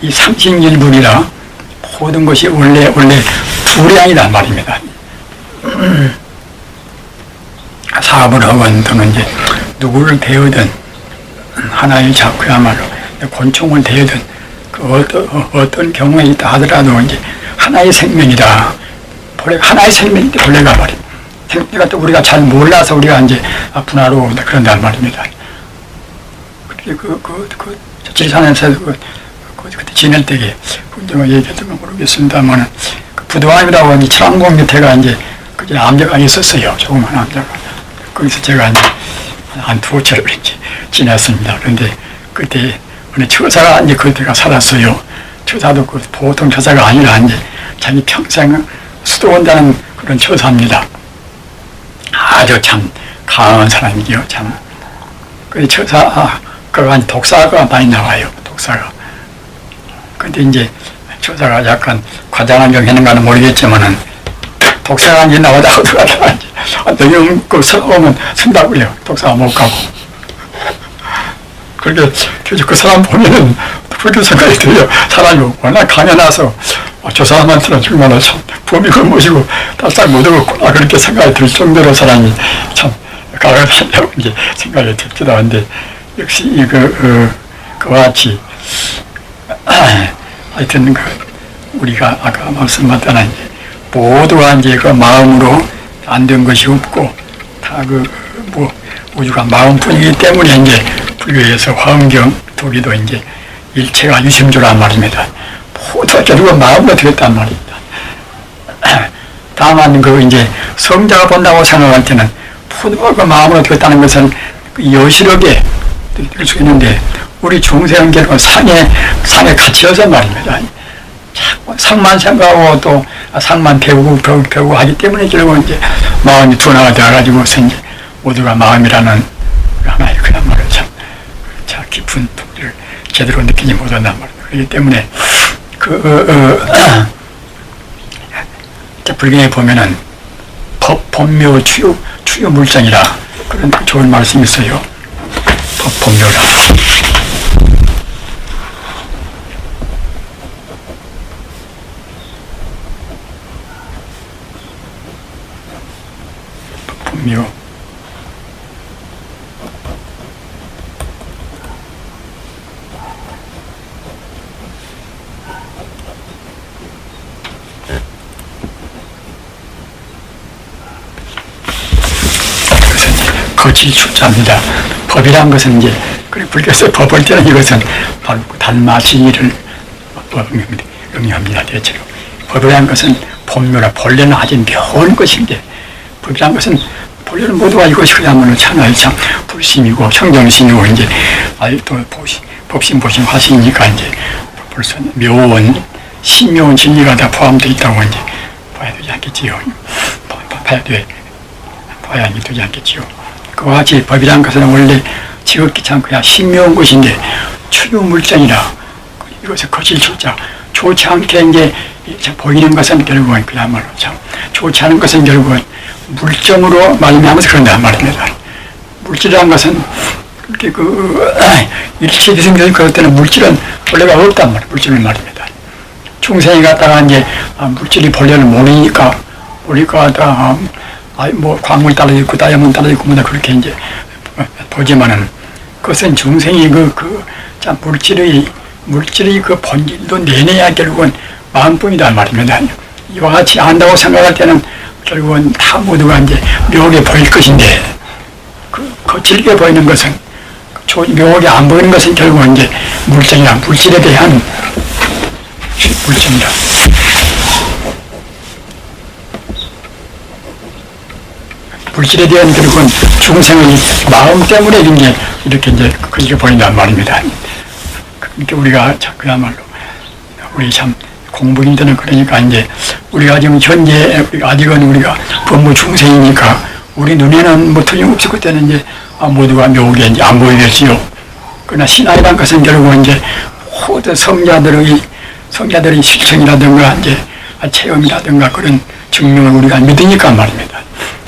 이 삼신일불이라 모든 것이 원래 둘이 아니란 말입니다. 사업을 하건 또는 이제 누구를 대하든 하나의 그야말로 곤충을 대하든 어떤 경우에 있다 하더라도 이제 하나의 생명이다. 하나의 생명인데 본래가 말입니다. 생명이 또 우리가 잘 몰라서 우리가 이제 분화로 그런단 말입니다. 지산에서 그때 지낼 때에 제가 얘기했던 건 모르겠습니다만 부두암이라고 이제 천왕봉 밑에가 이제 그제 암자가 있었어요. 조그만 암자가. 거기서 제가 이제 한 2차를 이제 지냈습니다. 그런데 그때 어느 처사가 이제 그때가 살았어요. 처사도 보통 처사가 아니라 이제 자기 평생 수도원다는 그런 처사입니다. 아주 참 강한 사람이죠. 참. 그 처사, 그가 독사가 많이 나와요. 독사가. 근데 이제 처사가 약간 과장한 점 했는가는 모르겠지만은 독사가 이제 나오다 하더라도 너무 그 서러우면 쓴다고요. 독사가 못 가고. 그렇게 그 사람 보면은 불교 생각이 들어요. 사람이 워낙 강해놔서 저 사람한테는 정말 참 범이걸 모시고 딸딱 못하겠구나 그렇게 생각이 들 정도로 사람이 참 가혹하다고 이제 생각이 들기도 한데 역시 그와 같이 하여튼 우리가 아까 말씀하던 모두가 이제 그 마음으로 안 된 것이 없고 다 우주가 마음뿐이기 때문에 이제 불교에서 화엄경 도기도 이제 일체가 유심조란 말입니다. 모두가 결국은 마음으로 되었단 말입니다. 다만 이제 성자가 본다고 생각할 때는 모두가 그 마음으로 되었다는 것은 여실하게 느낄 수 있는데 우리 중생은 결국 상에 갇혀서 말입니다. 자꾸 상만 생각하고 또 상만 배우고 하기 때문에 결국 이제 마음이 둔화가 되어가지고서 이제 모두가 마음이라는 하나의 그야말로 참 깊은 통리를 제대로 느끼지 못한단 말이에요. 그렇기 때문에 불경에 보면은 법묘 추유 물장이라 그런 좋은 말씀이 있어요. 법묘라. 법묘. 거칠 출자입니다. 법이란 것은 이제 불교에서 법을 때는 이것은 바로 달마시를 의미합니다. 대체로 법이란 것은 본묘라 본래는 아주 묘한 것인데 법이란 것은 본래는 모두가 이것이 그야말로 참나의 참 불심이고 청정심이고 이제 또 법심 보심 화심이니까 이제 벌써 묘한 신묘한 진리가 다 포함되어 있다고 이제 봐야 되지 않겠지요. 봐야 되지 않겠지요. 그와 같이 법이란 것은 원래 지극히 참 그냥 신묘한 것인데 추유물장이라 이것을 거칠 출자 좋지 않게 이제 보이는 것은 결국은 그야말로 참 좋지 않은 것은 결국은 물정으로 말미암아서 그런단 말입니다. 물질이라는 것은 이렇게 일체 기승전 그럴 때는 물질은 본래가 없단 말이에요. 물질은 말입니다. 중생이 갖다가 이제 물질이 본래를 모르니까 우리가 다 광물 따라있고 다이아몬드 따라있고 뭐다 그렇게 이제 보지만은 그것은 중생이 참 물질의 그 본질도 내내야 결국은 마음뿐이다 말입니다. 이와 같이 안다고 생각할 때는 결국은 다 모두가 이제 묘하게 보일 것인데 거칠게 보이는 것은 묘하게 안 보이는 것은 결국은 이제 물질에 대한 물질이다. 물질에 대한 결국은 중생의 마음 때문에 이렇게 이제 그렇게 보인단 말입니다. 그러니까 우리가 그야말로 우리 참 공부인들은 그러니까 이제 우리가 지금 현재 아직은 우리가 법무 중생이니까 우리 눈에는 뭐 틀림없이 그때는 이제 모두가 묘하게 이제 안 보이겠지요. 그러나 신앙이란 것은 결국은 이제 모든 성자들의 실천이라든가 이제 체험이라든가 그런 증명을 우리가 믿으니까 말입니다.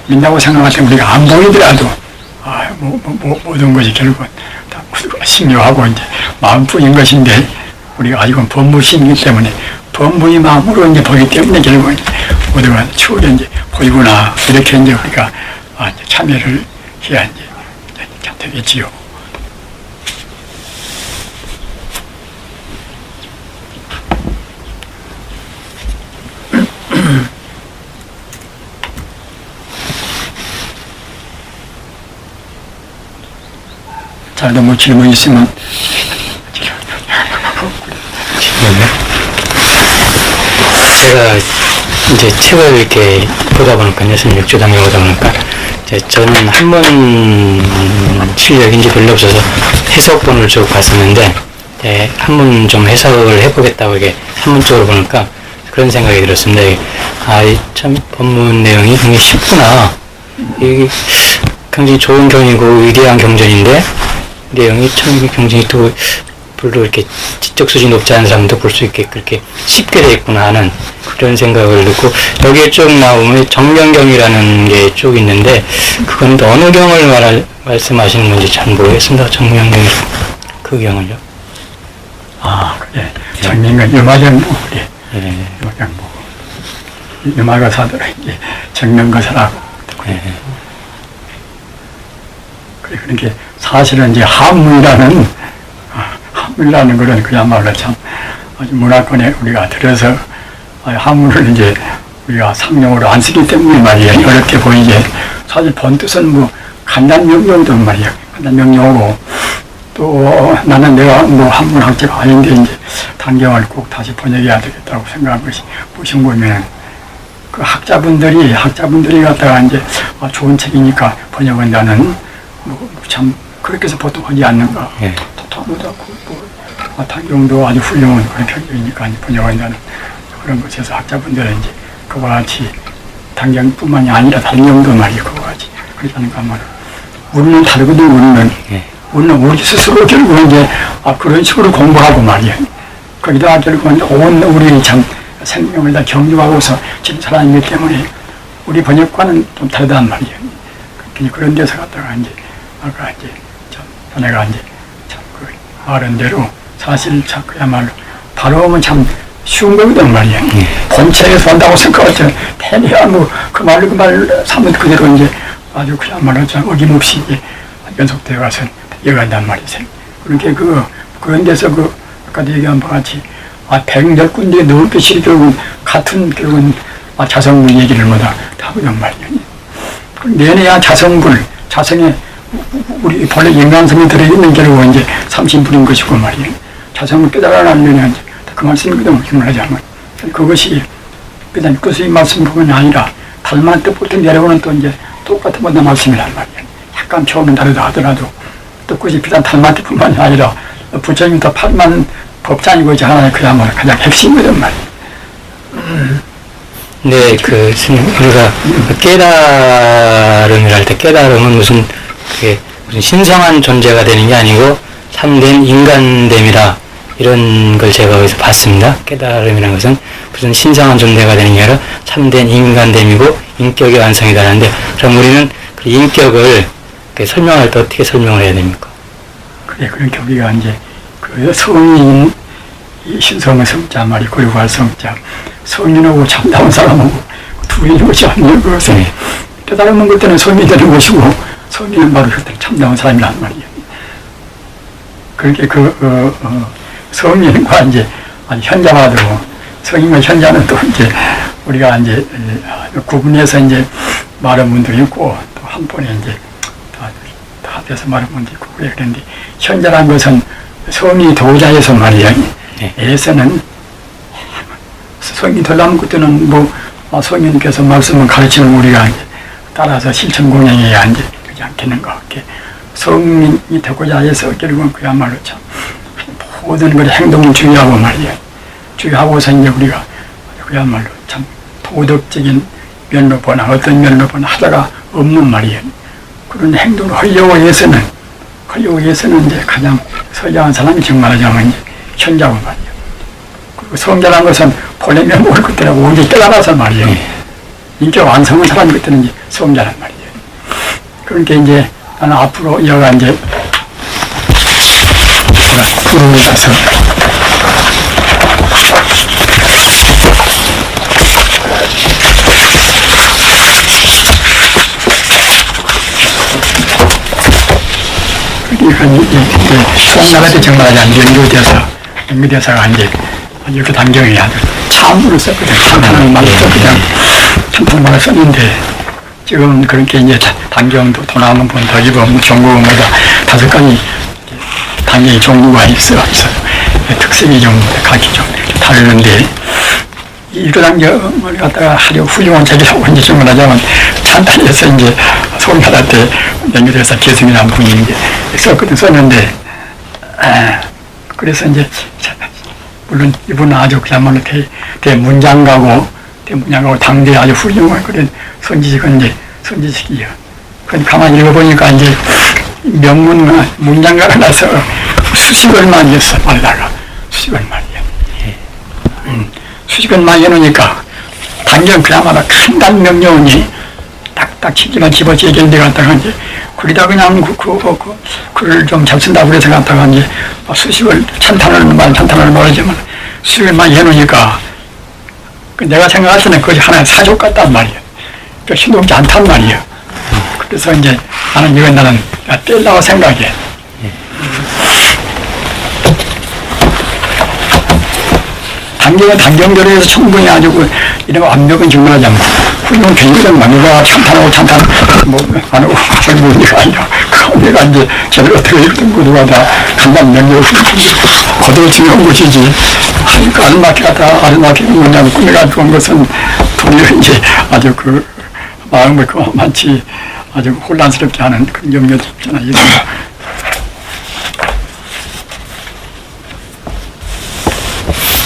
믿는다고 생각할 때 우리가 안 보이더라도 모든 것이 결국은 다 신묘하고 이제 마음뿐인 것인데 우리가 아직은 법무심이기 때문에 법무의 마음으로 이제 보기 때문에 결국은 모두가 추후에 이제 보이구나 이렇게 이제 우리가 이제 참여를 해야 이제 되겠지요. 자, 뭐 질문 있으면. 질문요? 제가 이제 책을 이렇게 보다 보니까, 66조당에 보다 보니까, 저는 한문 실력인지 별로 없어서 해석본을 쭉 봤었는데, 한문 좀 해석을 해보겠다고 이게 한문 쪽으로 보니까 그런 생각이 들었습니다. 참 법문 내용이 굉장히 쉽구나. 이게 굉장히 좋은 경이고 위대한 경전인데, 내용이 참 굉장히 또 별로 이렇게 지적 수준이 높지 않은 사람도 볼 수 있게 그렇게 쉽게 돼 있구나 하는 그런 생각을 듣고, 여기에 쭉 나오면 정명경이라는 게 쭉 있는데 그건 어느 경을 말씀하시는 건지 잘 모르겠습니다. 정명경 그 경을요. 인간 유마정부, 우리. 예. 유마정부. 유마가사들 이제 적는 것을 하고. 예. 그러니까 사실은 이제 한문이라는 그런 그야말로 참 아주 문화권에 우리가 들어서 한문을 이제 우리가 상용으로 안 쓰기 때문에 말이에요. 어렵게 보이게. 사실 본 뜻은 뭐 간단 명령도 말이에요. 간단 명령하고 또 나는 내가 뭐 한문학자가 아닌데 이제 단경을 꼭 다시 번역해야 되겠다고 생각한 것이 무슨 보면은 그 학자분들이 갖다가 이제 좋은 책이니까 번역한다는 참 그렇게 해서 보통 하지 않는가. 예. 토토하다 단경도 아주 훌륭한 그런 편집이니까 번역한다는 그런 것에서 학자분들은 이제 그와 같이 단경뿐만이 아니라 단경도 말이에요. 그와 같이 그러니까 말 우리는 다르거든. 우리는 우리 스스로 결국은 이제 그런 식으로 공부하고 말이에요. 거기다가 결국은 온 우리 참 생명을 다 경주하고서 지금 사람이기 때문에 우리 번역과는 좀 다르단 말이에요. 그런 데서 갔다가 이제 아까 이제 참 자네가 이제 참 그 말한 대로 사실 참 그야말로 바로 오면 참 쉬운 거거든 말이에요. 본체에서 온다고 생각하죠. 대리야 그 말 사면 그대로 이제 아주 그야말로 참 어김없이 이제 연속되어 가서 이어간단 말이죠. 그렇게 그런 데서 아까도 얘기한 바와 같이 110군데 넘게 실이 결국은 같은 결국은 자성분 얘기를 뭐다 하거든 말이에요. 내내야 자성에 우리 본래 인간성이 들어있는 결국은 이제 삼신분인 것이고 말이에요. 자성을 깨달아내려면 이제 그 말씀이거든 말하자면 그것이 그냥 그것의 말씀뿐만이 아니라 달만 뜻부터 내려오는 또 이제 똑같은 모든 말씀이란 말이에요. 약간 표현은 다르다 하더라도 뜻것이 비단 달만 뜻뿐만이 아니라 부처님 또 8만 법장이고 이제 하나의 그야말로 가장 핵심이거든 말이에요. 네, 우리가 깨달음이라 할 때 깨달음은 무슨 신성한 존재가 되는 게 아니고 참된 인간됨이라 이런 걸 제가 여기서 봤습니다. 깨달음이라는 것은 무슨 신성한 존재가 되는 게 아니라 참된 인간됨이고 인격의 완성이다라는데 그럼 우리는 그 인격을 설명할 때 어떻게 설명을 해야 됩니까? 그래, 그러니까 우리가 이제 그 성인, 신성의 성자 말이 고유할 성자, 성인하고 참다운 사람하고 둘이 이것이 아니에요. 그것은 깨달으면 그때는 성인이 되는 것이고 성인은 바로 그때 참다운 사람이란 말이에요. 그렇게 성인과 이제 현자와도 성인과 현자는 또 이제 우리가 이제 구분해서 이제 말하는 분도 있고 또 한 번에 이제 다 돼서 말하는 분도 있고 그런데 현자란 것은 성이 도자에서 말이에요. 에서는 성이 되려면 그때는 성인께서 말씀을 가르치는 우리가 이제 따라서 실천 공양해야 이제 그렇지 않겠는가. 성인이 되고자 해서 결국은 그야말로 참 모든 걸 행동을 주의하고 말이에요. 주의하고서 이제 우리가 그야말로 참 도덕적인 면로 보나 어떤 면로 보나 하다가 없는 말이에요. 그런 행동을 하려고 해서는 이제 가장 선량한 사람이 정말 하자면 이제 현자고 말이에요. 그리고 성자라는 것은 본래는 모를 것들하고 오직 깨달아서 말이에요. 인격 완성한 사람이 그때는 이제 성자란 말이에요. 그러니까 이제 나는 앞으로 여가 이제 부르고 가서 그러니까 이제 송나라때 정말 아주 연구대사가 이제 이렇게 단경이 아주 참으로 썼거든. 참하는 말을 썼거든. 참말을 썼는데 지금 그렇게 이제 단경도 돈 나오는 분 더 입어 종국마다 5가지 단경의 종류가 있어요. 특색이 좀 각기 좀 다르는데 이거 단경을 갖다가 하려 훌륭한 책이라고 이제 주문하자면 찬탄에서 이제 송나라 때 연구대사 계승이라는 분이 이제 썼는데 그래서 이제 물론 이분은 아주 그야말로 대문장가고 당대에 아주 훌륭한 그런 선지식이에요. 그건 가만히 읽어보니까 이제 문장가가 나서 수식을 많이 했어, 말다가. 수식을 많이 해. 수식을 많이 해놓으니까 단경 그야말로 간단 명령이 딱딱 치기만 집어서 얘기를 갖다가 이제 그러다 그냥 글을 좀 잘 쓴다고 그래서 갖다가 이제 수식을 찬탄을 말하지만 수익을 많이 해놓으니까 그 내가 생각할 때는 그것이 하나의 사족 같단 말이에요. 그 힘들지 않단 말이에요. 그래서 이제 나는 이건 나는 떼려고 생각해. 단계가 단경대로 해서 충분히 아주 이런 완벽은 증명하자면 훌륭한 굉장히 누가 찬탄하고 안 하고 젊은 게 아니라 그 내가 이제 제대로 어떻게 읽던 거 누가 다 간단 명령을 거둬 중요한 것이지. 그 아르마키가 뭐냐면 꾸며가지고 온 것은 도리어 이제 아주 그 마음을 그만치 아주 혼란스럽게 하는 그런 염려도 있잖아요.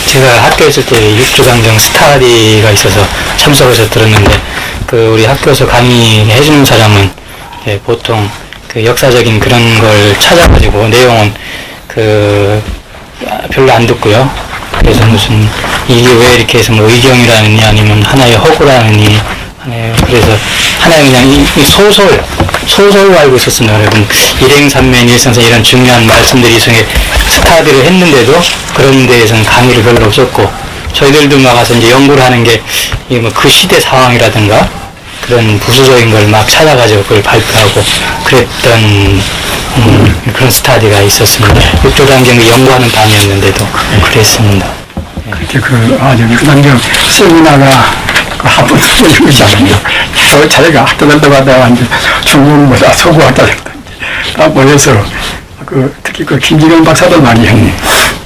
제가 학교에 있을 때 육조강정 스타디가 있어서 참석해서 들었는데 그 우리 학교에서 강의해주는 사람은 보통 그 역사적인 그런 걸 찾아가지고 내용은 그 별로 안 듣고요. 그래서 무슨 이게 왜 이렇게 해서 뭐 의경이라느니 아니면 하나의 허구라느니 그래서 하나의 그냥 이 소설 알고 있었습니다. 여러분 일행산면이 있어서 이런 중요한 말씀들이 중에 스타디를 했는데도 그런 데에서는 강의를 별로 없었고 저희들도 나가서 이제 연구를 하는 게 그 시대 상황이라든가 그런 부수적인 걸 막 찾아가지고 그걸 발표하고 그랬던 그런 스타디가 있었습니다. 육조단경 연구하는 밤이었는데도 그랬습니다. 그렇게 아주 육조단경 세미나가 한번 이런 것이 아니에요. 자기가 학교 달라고 하다가 이제 중국보다 서구학자 다 모여서 특히 김지경 박사도 많이 했네.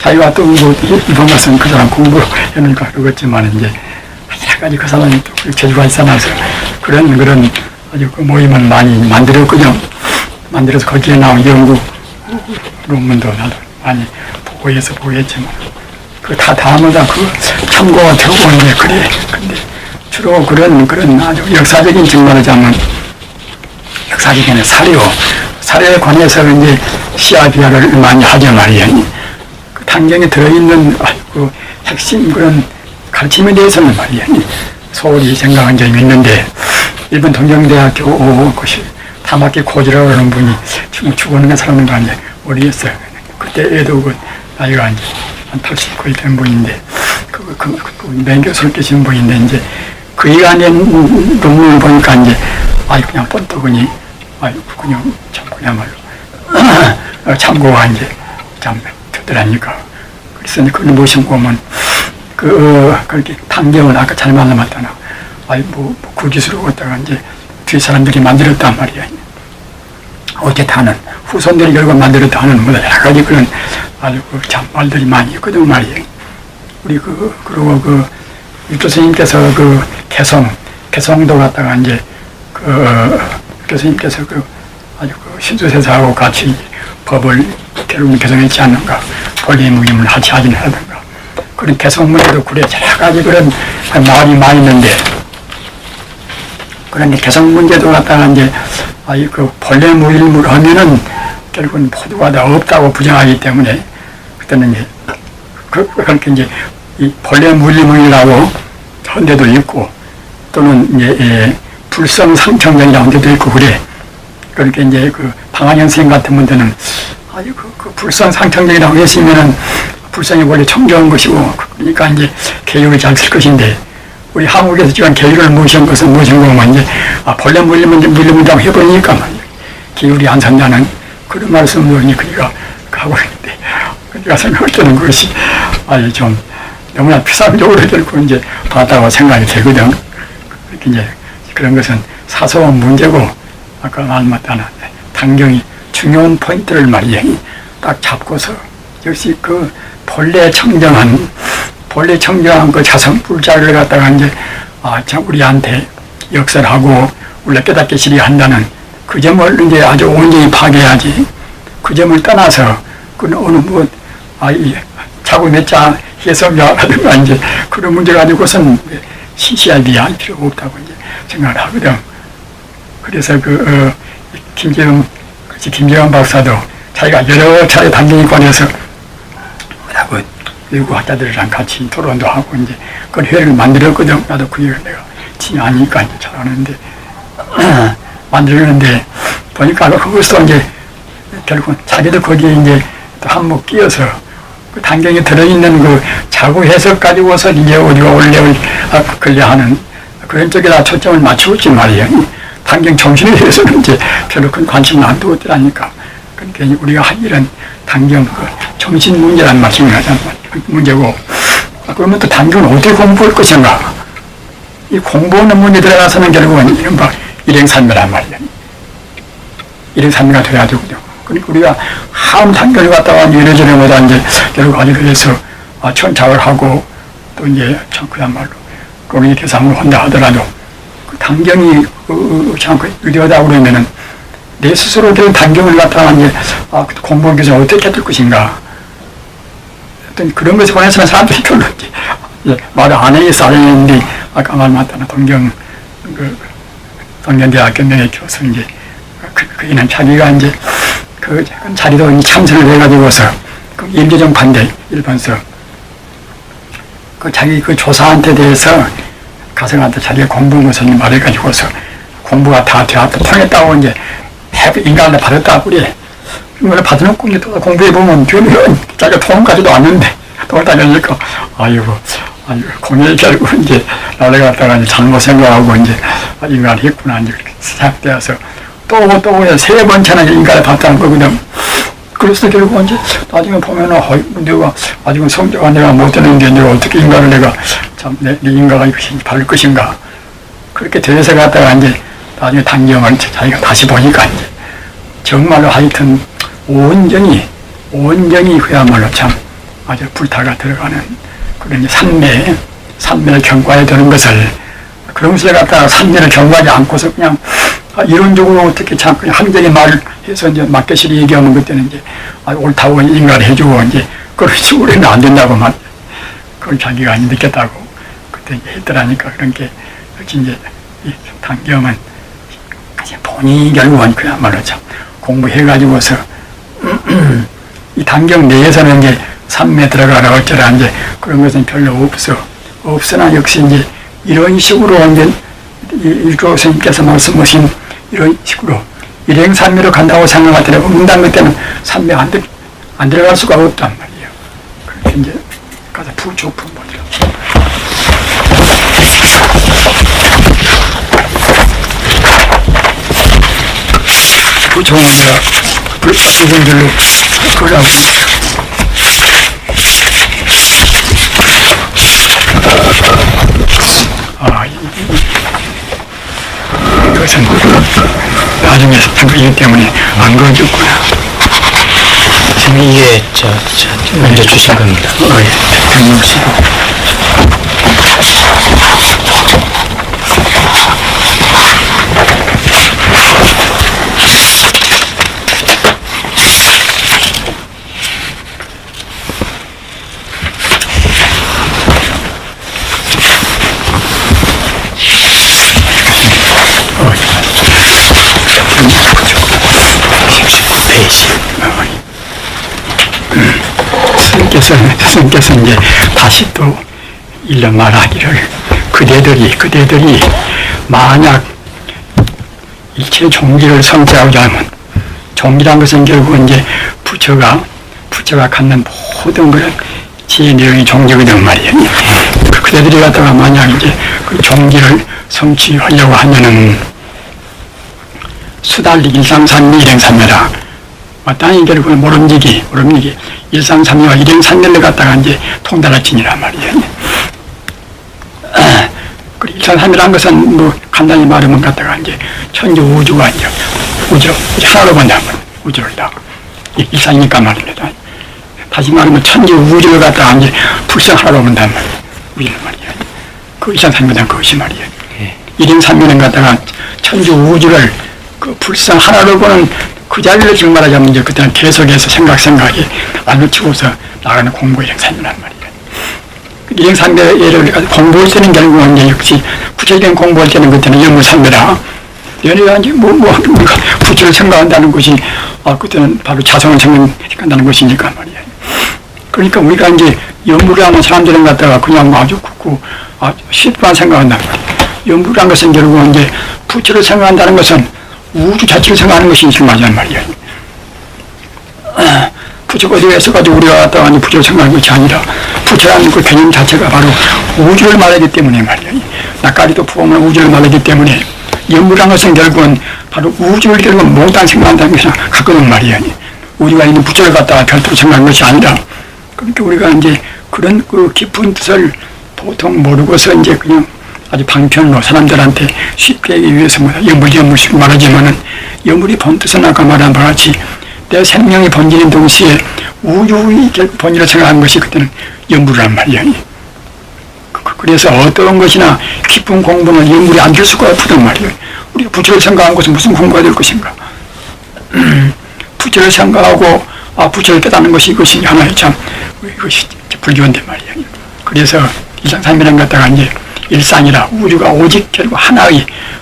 자기가 또 이번 것은 그 사람 공부해놓으니까 그러겠지만 이제 여러 가지 그 사람이 또 재주가 있어놔서 그런 아주 그 모임을 많이 만들었거든요. 만들어서 거기에 나온 연구 논문도 나도 많이 보고했지만 다마다 참고가 되고 이제 그래. 근데 주로 그런 아주 역사적인 측면을 잡는 역사적인 사료에 관해서 이제 시야 비하를 많이 하죠 말이에요. 그 단경에 들어있는 그 핵심 그런 가르침에 대해서는 말이에요. 소홀히 생각한 적이 있는데 일본 동경대학교 타마키 고지라고 하는 분이 지금 죽어있는 사람인가 이제 모르겠어요. 그때에도 나이가 이제 한 80 거의 된 분인데 맹교수를 계신 분인데 이제 그 이간의 논문을 보니까 이제 그냥 뻔떠그니 그냥 참 그야말로 참고가 이제 참 되더라니까. 그래서 이제 그걸 모시고 보면 그렇게 단경을 아까 잘 말씀하셨잖아. 구기스러웠다가 이제 뒤 사람들이 만들었단 말이야. 어쨌든 하는 후손들이 결국 만들었다 하는 뭐 여러 가지 그런 아주 참 말들이 많이 있거든 말이에요. 우리 그리고 육조 스님께서 개성도 갔다가 이제 교수님께서 아주 신수세사하고 같이 법을 결국 개성했지 않는가, 권리무임을 같이 하긴 하던가, 그런 개성문에도 그래 여러 가지 그런 말이 많이 있는데, 그런데 개성 문제도 갖다가 이제 본래 무일물 하면은 결국은 모두가 다 없다고 부정하기 때문에 그때는 이제 그렇게 이제 이 본래 무일물이라고 한 데도 있고 또는 이제 불성상청정이라고 한 데도 있고 그래. 그렇게 이제 방한영 선생님 같은 분들은 아주 불성상청정이라고 했으면은 불성이 원래 청정한 것이고 그러니까 이제 계율을 잘 쓸 것인데 우리 한국에서 지금 계율을 무시한 것은 무엇인 거면 이제 본래 물리문이라고 해버리니까 계율이 안 산다는 그런 말씀을 그러니까 하고 있는데 내가 생각할 때는 그것이 아주 좀 너무나 피상적으로 결국 이제 봤다고 생각이 되거든. 그렇게 이제 그런 것은 사소한 문제고 아까 말했다는 단경이 중요한 포인트를 말이야 딱 잡고서 역시 본래 청정한 그 자성 불자를 갖다가 이제 참 우리한테 역설하고 우리가 깨닫게 시리한다는 그 점을 이제 아주 온전히 파괴해야지. 그 점을 떠나서 어느 자고 몇자 해석이라든가 이제 그런 문제 가지고선 시시하게 할 필요가 없다고 이제 생각을 하거든. 그래서 김재원 박사도 자기가 여러 차례 단경에 관해서 외국 학자들이랑 같이 토론도 하고 이제 그런 회를 만들었거든. 나도 그 일을 내가 아니까 이제 잘 아는데 만들었는데 보니까 그것도 이제 결국은 자기도 거기에 이제 또 한몫 끼어서 그 단경에 들어있는 그 자구 해석 가지고서 이제 우리가 원래 걸려 하는 그런 쪽에다 초점을 맞추고 있지 말이에요. 단경 정신에 대해서는 이제 별로 큰 관심을 안 두고 있더라니까. 그러니까 우리가 할 일은 단경 그 정신 문제란 말씀을 하자면 문제고, 그러면 또 단경을 어떻게 공부할 것인가? 이 공부하는 문제 들어가서는 결국은 이른바 일행산매란 말이에요. 일행산매가 돼가지고, 그러니까 우리가 한 단계를 갖다가 이래저래 보다 이제 여러 가지로 해서 천착을 하고 또 이제 참 그야말로 거기에 대상으로 한다 하더라도 그 단경이 참 의료하다고 그러면은 내 스스로 된 단경을 갖다가 이제 공부하기 위해서 어떻게 될 것인가. 어떤 그런 것에 관해서는 사람들이 별로 이제 말을 안 해서 안 했는데 아까 말 맞다나 동경대학교 명예교수 이제 그이는 자기가 이제 그 자리도 참선을 해가지고서 그 일제정 반대 일본서 그 자기 그 조사한테 대해서 가성한테 자기가 공부한 것을 말해가지고서 공부가 다 되었다 통했다고 이제 인간한테 받았다고 그래. 이걸 받아놓고 이제 또 공부해보면 별로 자기가 통까지도 왔는데 또 다니니까 아이고 공연이 결국 이제 나를 갖다가 이제 잘못 생각하고 이제 인간을 했구나 이제 그렇게 생각되어서 또 세 번째나 인간을 봤다는 거거든. 그래서 결국 이제 나중에 보면은 내가 나중에 성적가 내가 못 되는데 내가 어떻게 인간을 내가 참 내 인간가 이것이 바를 것인가. 그렇게 돼서 갔다가 이제 나중에 단경을 자기가 다시 보니까 이제 정말로 하여튼 온전히 그야말로 참 아주 불타가 들어가는 그런 이제 산매를 경과해 되는 것을 그런 것을 갖다가 산매를 경과하지 않고서 그냥 이론적으로 어떻게 참 한적인 말을 해서 이제 맞게시리 얘기하면 그때는 이제 옳다고 인가를 해주고 이제 그런 식으로는 안 된다고 말 그걸 자기가 아니 느꼈다고 그때 이제 했더라니까 그런 게 역시 이제 이 단경은 본인이 결국은 그야말로 참 공부해가지고서 이 단경 내에서는 이제 산매 들어가라 어쩌라 이제 그런 것은 별로 없으나 역시 이제 이런 식으로 이제 일조 스님께서 말씀하신 이런 식으로 일행산매로 간다고 생각하더라도 문당 그때는 산매 안 들어갈 수가 없단 말이에요. 그렇게 이제 가서 부족품 보죠. 부족은 내가 불사실들로 그러고 이것은 나중에 이기 때문에 안 그어졌구나. 지금 이게 먼저 주신 겁니다. 예, 160. 스님께서 이제 다시 또 일러 말하기를 그대들이 만약 일체 종기를 성취하고자 하면 종기란 것은 결국 이제 부처가 갖는 모든 그런 지혜 내용이 종기거든 말이에요. 그대들이 갖다가 만약 이제 그 종기를 성취하려고 하면은 수달리 일상산미 일행산매라 마땅히 결국은 모름지기 일상삼미와 일행산면을 갖다가 이제 통달하친이란 말이에요. 그 일상삼미란 것은 뭐 간단히 말하면 갖다가 이제 천지 우주가 이제 우주 하나로 본다면 우주를 다 일상이니까 말입니다. 다시 말하면 천지 우주를 갖다가 이제 불성 하나로 본다면 우주를 말이에요. 그 일상삼미란 그것이 말이에요. 일행산면을 갖다가 천지 우주를 그 불성 하나로 보는 그 자리를 지금 말하자면 이제 그때는 계속해서 생각이 안 놓치고서 나가는 공부 일행산매란 말이에요. 일행산매를 공부할 때는 결국은 이제 역시 구체적인 공부할 때는 그때는 영무산매라. 연애가 이제 우리가 부처를 생각한다는 것이 그때는 바로 자성을 생각한다는 것이니까 말이에요. 그러니까 우리가 이제 연무를 하는 사람들은 갖다가 그냥 아주 굳고 쉽게만 생각한단 말이에요. 연무라는 것은 결국은 이제 부처를 생각한다는 것은 우주 자체를 생각하는 것이 중요하단 말이에요. 부처가 어디에 있어가지고 우리가 왔다가 부처를 생각한 것이 아니라 부처라는 그 개념 자체가 바로 우주를 말하기 때문에 말이야. 나까지도 포함한 우주를 말하기 때문에 연구란 것은 결국은 바로 우주를 결국은 몽땅 생각한다는 것이 같거든 말이야. 우리가 있는 부처를 갖다가 별도로 생각한 것이 아니라 그러니까 우리가 이제 그런 그 깊은 뜻을 보통 모르고서 이제 그냥 아주 방편으로 사람들한테 쉽게 하기 위해서 뭐 연물씩 말하지만은 연물이 본 뜻은 아까 말한 바와 같이 내 생명이 번지는 동시에 우주의 본질을 생각한 것이 그때는 연물이란 말이야. 그래서 어떤 것이나 깊은 공부는 연물이 안 될 수가 없단 말이야. 우리가 부처를 생각한 것은 무슨 공부가 될 것인가? 부처를 생각하고 부처를 깨닫는 것이 이것이 하나의 참 이것이 불교인데 말이야. 그래서 이장삼이란 갖다가 이제 일상이라 우주가 오직 결국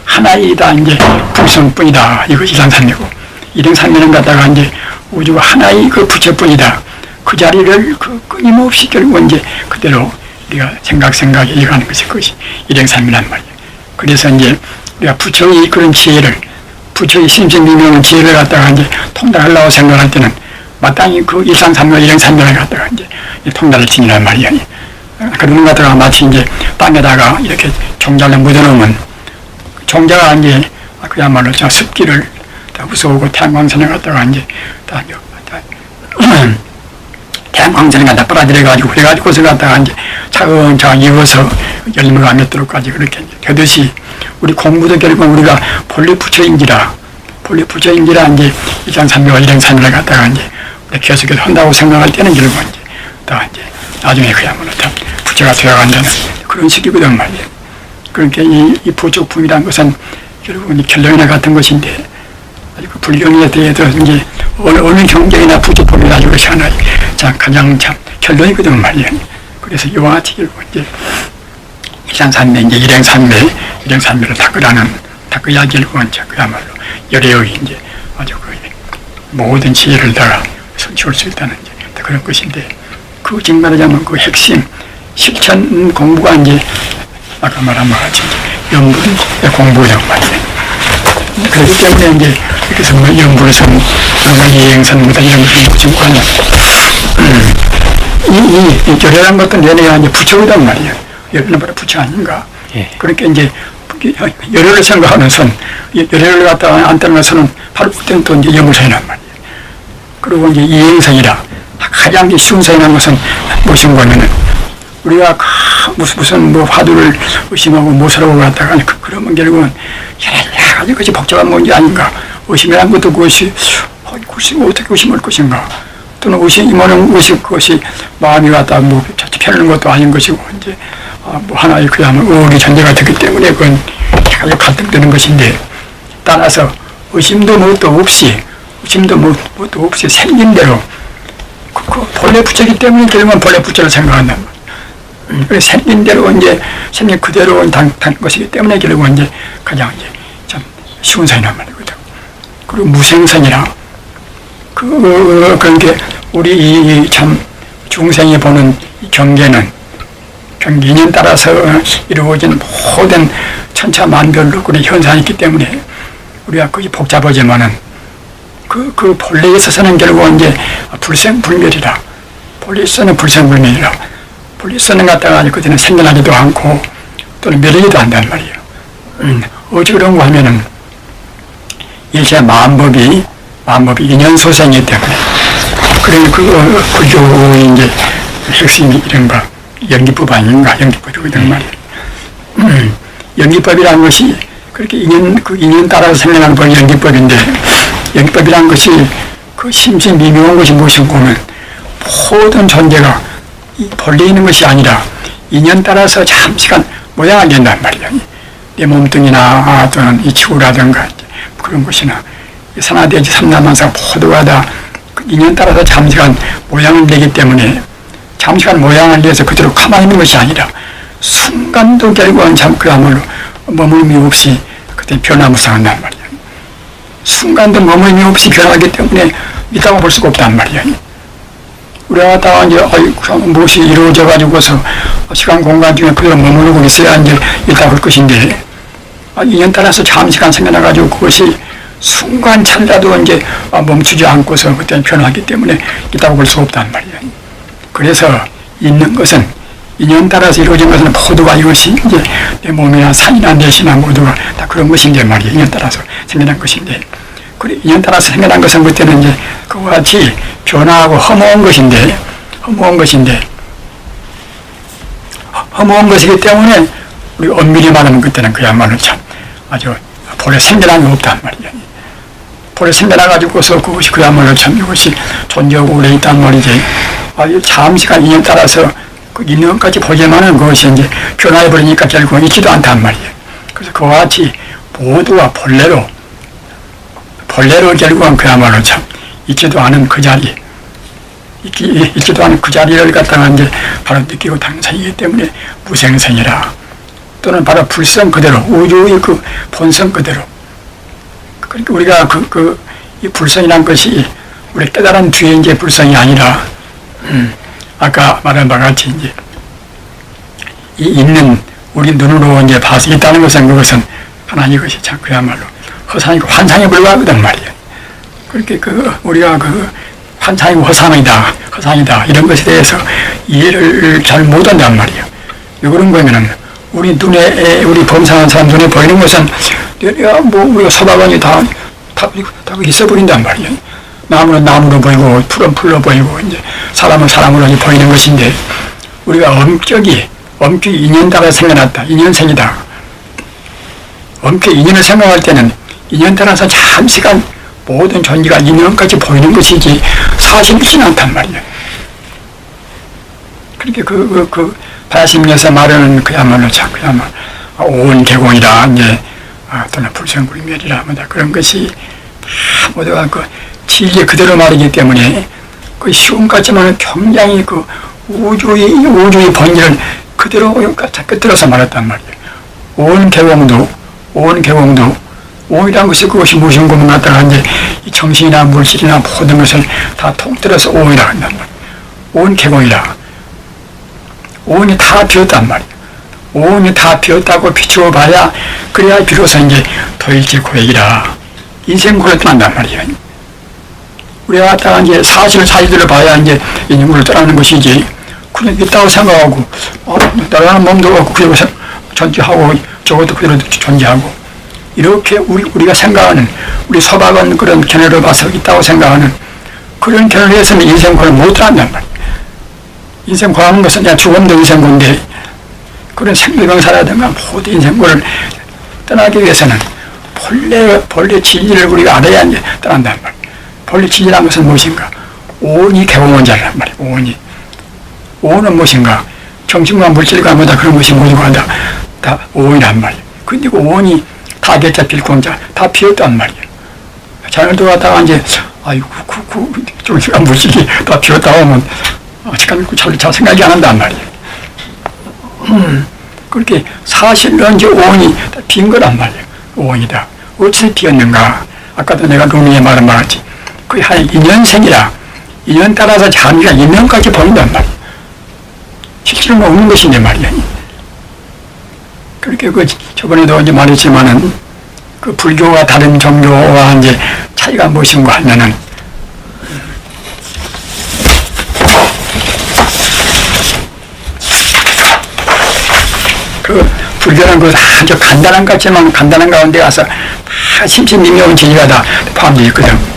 하나이다 이제 불성뿐이다 이것이 이장삼이고 일행삼이란 갖다가 이제 우주가 하나의 그 부처뿐이다 그 자리를 그 끊임없이 결국 이제 그대로 우리가 생각에 이어가는 것이 그것이 일행삼이란 말이야. 그래서 이제 우리가 부처의 그런 지혜를 부처의 심신미명한 지혜를 갖다가 이제 통달하려고 생각할 때는 마땅히 그 일상삼명 일행삼명을 갖다가 이제 통달을 지니란 말이야. 그런 것 갖다가 마치 이제 땅에다가 이렇게 종자를 묻어놓으면 종자가 이제 그야말로 저 습기를 다 부숴오고 태양광선을 갖다가 이제 태양광선을 갖다 빨아들여가지고 그래가지고서 갖다가 이제 차근차근 이어서 열매가 맺도록까지 그렇게 되듯이 우리 공부도 결국 우리가 본래 부처인지라 이제 일장삼명과 일행삼명을 갖다가 이제 계속해서 한다고 생각할 때는 결국 이제 다 이제 나중에 그야말로 다 부처가 되어간다는 그런 식이거든 말이에요. 그러니까 이 부족품이라는 것은 결국은 결론이나 같은 것인데 아주 그 불경에 대해서 이제 어느 경쟁이나 부족품이나 이것이 하나의 가장 참 결론이거든 말이에요. 그래서 이와 같이 결국 이제 일장삼매 이제 일행삼매를 닦아야 결국은 이제 그야말로 열애의 이제 아주 그 모든 지혜를 다 성취할 수 있다는 이제 그런 것인데. 그 즉 말하자면 그 핵심 실천 공부가 이제 아까 말한 것 같이 연구의 공부란 말이에요. 그렇기 때문에 이제 이렇게 뭐 연구선, 이행선보다 이런 것을 무슨 관련 이 결례란 것도 내내가 이제 부처이란 말이에요. 열례는 바로 부처 아닌가. 예. 그러니까 이제 열례를 생각하는 선, 열례를 갖다가 안 따르는 선은 바로 그때는 또 이제 연구선이란 말이에요. 그리고 이제 이행선이라. 가장 쉬운 사인한 것은 무슨 거냐면 우리가 무슨 뭐 화두를 의심하고 모사라고 갔다가 그러면 결국은 여러 가지 것이 복잡한 문제 아닌가. 의심이란 것도 그것이 어떻게 의심할 것인가. 또는 의심하는 것이 그것이 마음이 갖다 뭐 펴는 것도 아닌 것이고 이제 뭐 하나의 그야말로 의혹이 전제가 되기 때문에 그건 아주 갈등되는 것인데 따라서 의심도 뭣도 없이 생긴 대로 그 본래 부처이기 때문에 결국은 본래 부처를 생각한단 말이에요. 그래서 생긴 대로 이제 생긴 그대로 단 것이기 때문에 결국은 이제 가장 이제 참 쉬운 선이란 말이거든. 그리고 무생선이라 그런 게 우리 이 참 중생이 보는 이 경계는 인연 따라서 이루어진 모든 천차만별로 그런 현상이 있기 때문에 우리가 그게 복잡하지만은 그 본래에 있어서는 결국은 이제 불생불멸이라. 본래 있어서는 불생불멸이라. 본래 있어서는 갖다가 그때는 생겨나지도 않고 또는 멸하지도 않단 말이에요. 어찌 그런가 하면은 일체 마음법이 인연소생이기 때문에 그런 그 불교의 이제 핵심이 이른바 연기법 아닌가. 연기법이거든 말이에요. 연기법이라는 것이 그렇게 인연 따라서 생겨나는 법이 연기법인데 연기법이라는 것이 그 심미묘한 것이 무엇인가 보면 모든 존재가 본래 있는 것이 아니라 인연 따라서 잠시간 모양을 낸단 말이야. 내 몸뚱이나 또는 이 지구라든가 그런 것이나 산하대지 삼라만상 모두가 다 인연 따라서 잠시간 모양을 내기 때문에 잠시간 모양을 내서 그대로 가만히 있는 것이 아니라 순간도 결국은 참 그야말로 머물림이 없이 그때 변화무쌍한단 말이야. 순간도 머물림이 없이 변하기 때문에 있다고 볼 수가 없단 말이야. 우리가 다 이제 무엇이 이루어져 가지고서 시간 공간 중에 그대로 머무르고 있어야 이제 있다고 볼 것인데 인연 따라서 잠시간 생겨나 가지고 그것이 순간 찰나도 이제 멈추지 않고서 그때는 변하기 때문에 있다고 볼 수 없단 말이에요. 그래서 있는 것은 인연 따라서 이루어진 것은 모두가 이것이 이제 내 몸이나 산이나 내시나 모두가 다 그런 것인데 말이에요. 인연 따라서 생겨난 것인데. 그래, 인연 따라서 생겨난 것은 그때는 이제 그와 같이 변화하고 허무한 것인데, 허무한 것이기 때문에 우리 엄밀히 말하면 그때는 그야말로 참 아주 본래 생겨난 게 없단 말이에요. 본래 생겨나가지고서 그것이 그야말로 참 이것이 존재하고 오래 있단 말이지. 아주 잠시간 인연 따라서 그 인연까지 보지만은 그것이 이제 변화해버리니까 결국 있지도 않단 말이에요. 그래서 그와 같이 모두가 본래로 결국은 그야말로 참 있지도 않은 그 자리, 있지도 않은 그 자리를 갖다가 이제 바로 느끼고 당사이기 때문에 무생생이라, 또는 바로 불성 그대로, 우주의 그 본성 그대로. 그러니까 우리가 이 불성이란 것이 우리 깨달은 뒤에 이제 불성이 아니라, 아까 말한 바와 같이 이제 이 있는 우리 눈으로 이제 봐서 있다는 것은 그것은 하나 이것이 참 그야말로 허상이고 환상에 불과하거든 말이에요. 그렇게 우리가 환상이고 허상이다 이런 것에 대해서 이해를 잘 못한단 말이에요. 왜 그런 거면은 우리 눈에 우리 범상한 사람 눈에 보이는 것은 우리가 서방이 다 있어 버린단 말이에요. 나무는 나무로 보이고 풀은 풀로 보이고 이제 사람은 사람으로 보이는 것인데, 우리가 엄격히 인연 따라 생겨났다, 인연생이다. 엄격히 인연을 생각할 때는 인연 따라서 잠시간 모든 존재가 인연까지 보이는 것이지 사실이지는 않단 말이에요. 그렇게 바야심리에서 말하는 그야말로 온 개공이라 이제 또는 불생불멸이라 그런 것이 모두가 진리 그대로 말이기 때문에 그 쉬운 것 같지만 굉장히 우주의 본질을 그대로 꿰뚫어서 말했단 말이에요. 온 개공도 오이란 것이 그것이 무슨 것만 갖다가 이제 이 정신이나 물질이나 모든 것을 다 통틀어서 오이라 한단 말이에요. 온 개공이라. 오온이 다 비었단 말이에요. 오온이 다 비었다고 비추어 봐야, 그래야 비로소 이제 도일지 고액이라 인생고를 떠난단 말이에요. 우리가 갖다가 이제 사실들을 봐야 이제 인생고를 떠나는 것이지, 그냥 있다고 생각하고, 나라는 몸도 없고, 그리고 존재하고, 저것도 그대로 존재하고, 이렇게 우리가 생각하는, 우리 서방은 그런 견해로 봐서 있다고 생각하는 그런 견해를 해서는 인생고를 못 떠난단 말이에요. 인생고라는 것은 그냥 죽음도 인생고인데, 그런 생명사라든가 모든 인생고를 떠나기 위해서는 본래 진리를 우리가 알아야 이제 떠난단 말이에요. 본래 진리라는 것은 무엇인가? 오온이 개공원자란 말이에요. 오온은 무엇인가? 정신과 물질과 뭐다 그런 것이 모두가 다 오온이란 말이에요. 근데 그 오온이 다 개자 빌공자 다 비었단 말이에요. 자녀들 갖다가 이제 아이고 정신과 물질이 다 비었다고 하면 잘 생각이 안 한단 말이에요. 그렇게 사실로 이제 오온이 다 빈 거란 말이에요. 오온이다. 어찌 비었는가? 아까도 내가 루미에 말한 바 같이 그게 한 인연생이라, 인연 따라서 자기가 인연까지 보인단 말이에요. 실질은 없는 것인데 말이에요. 그렇게 저번에도 이제 말했지만은 불교와 다른 종교와 이제 차이가 무엇인가 하면은 불교는 아주 간단한 것 같지만 간단한 가운데 가서 다 심신미묘한 진리가 다 포함되어 있거든.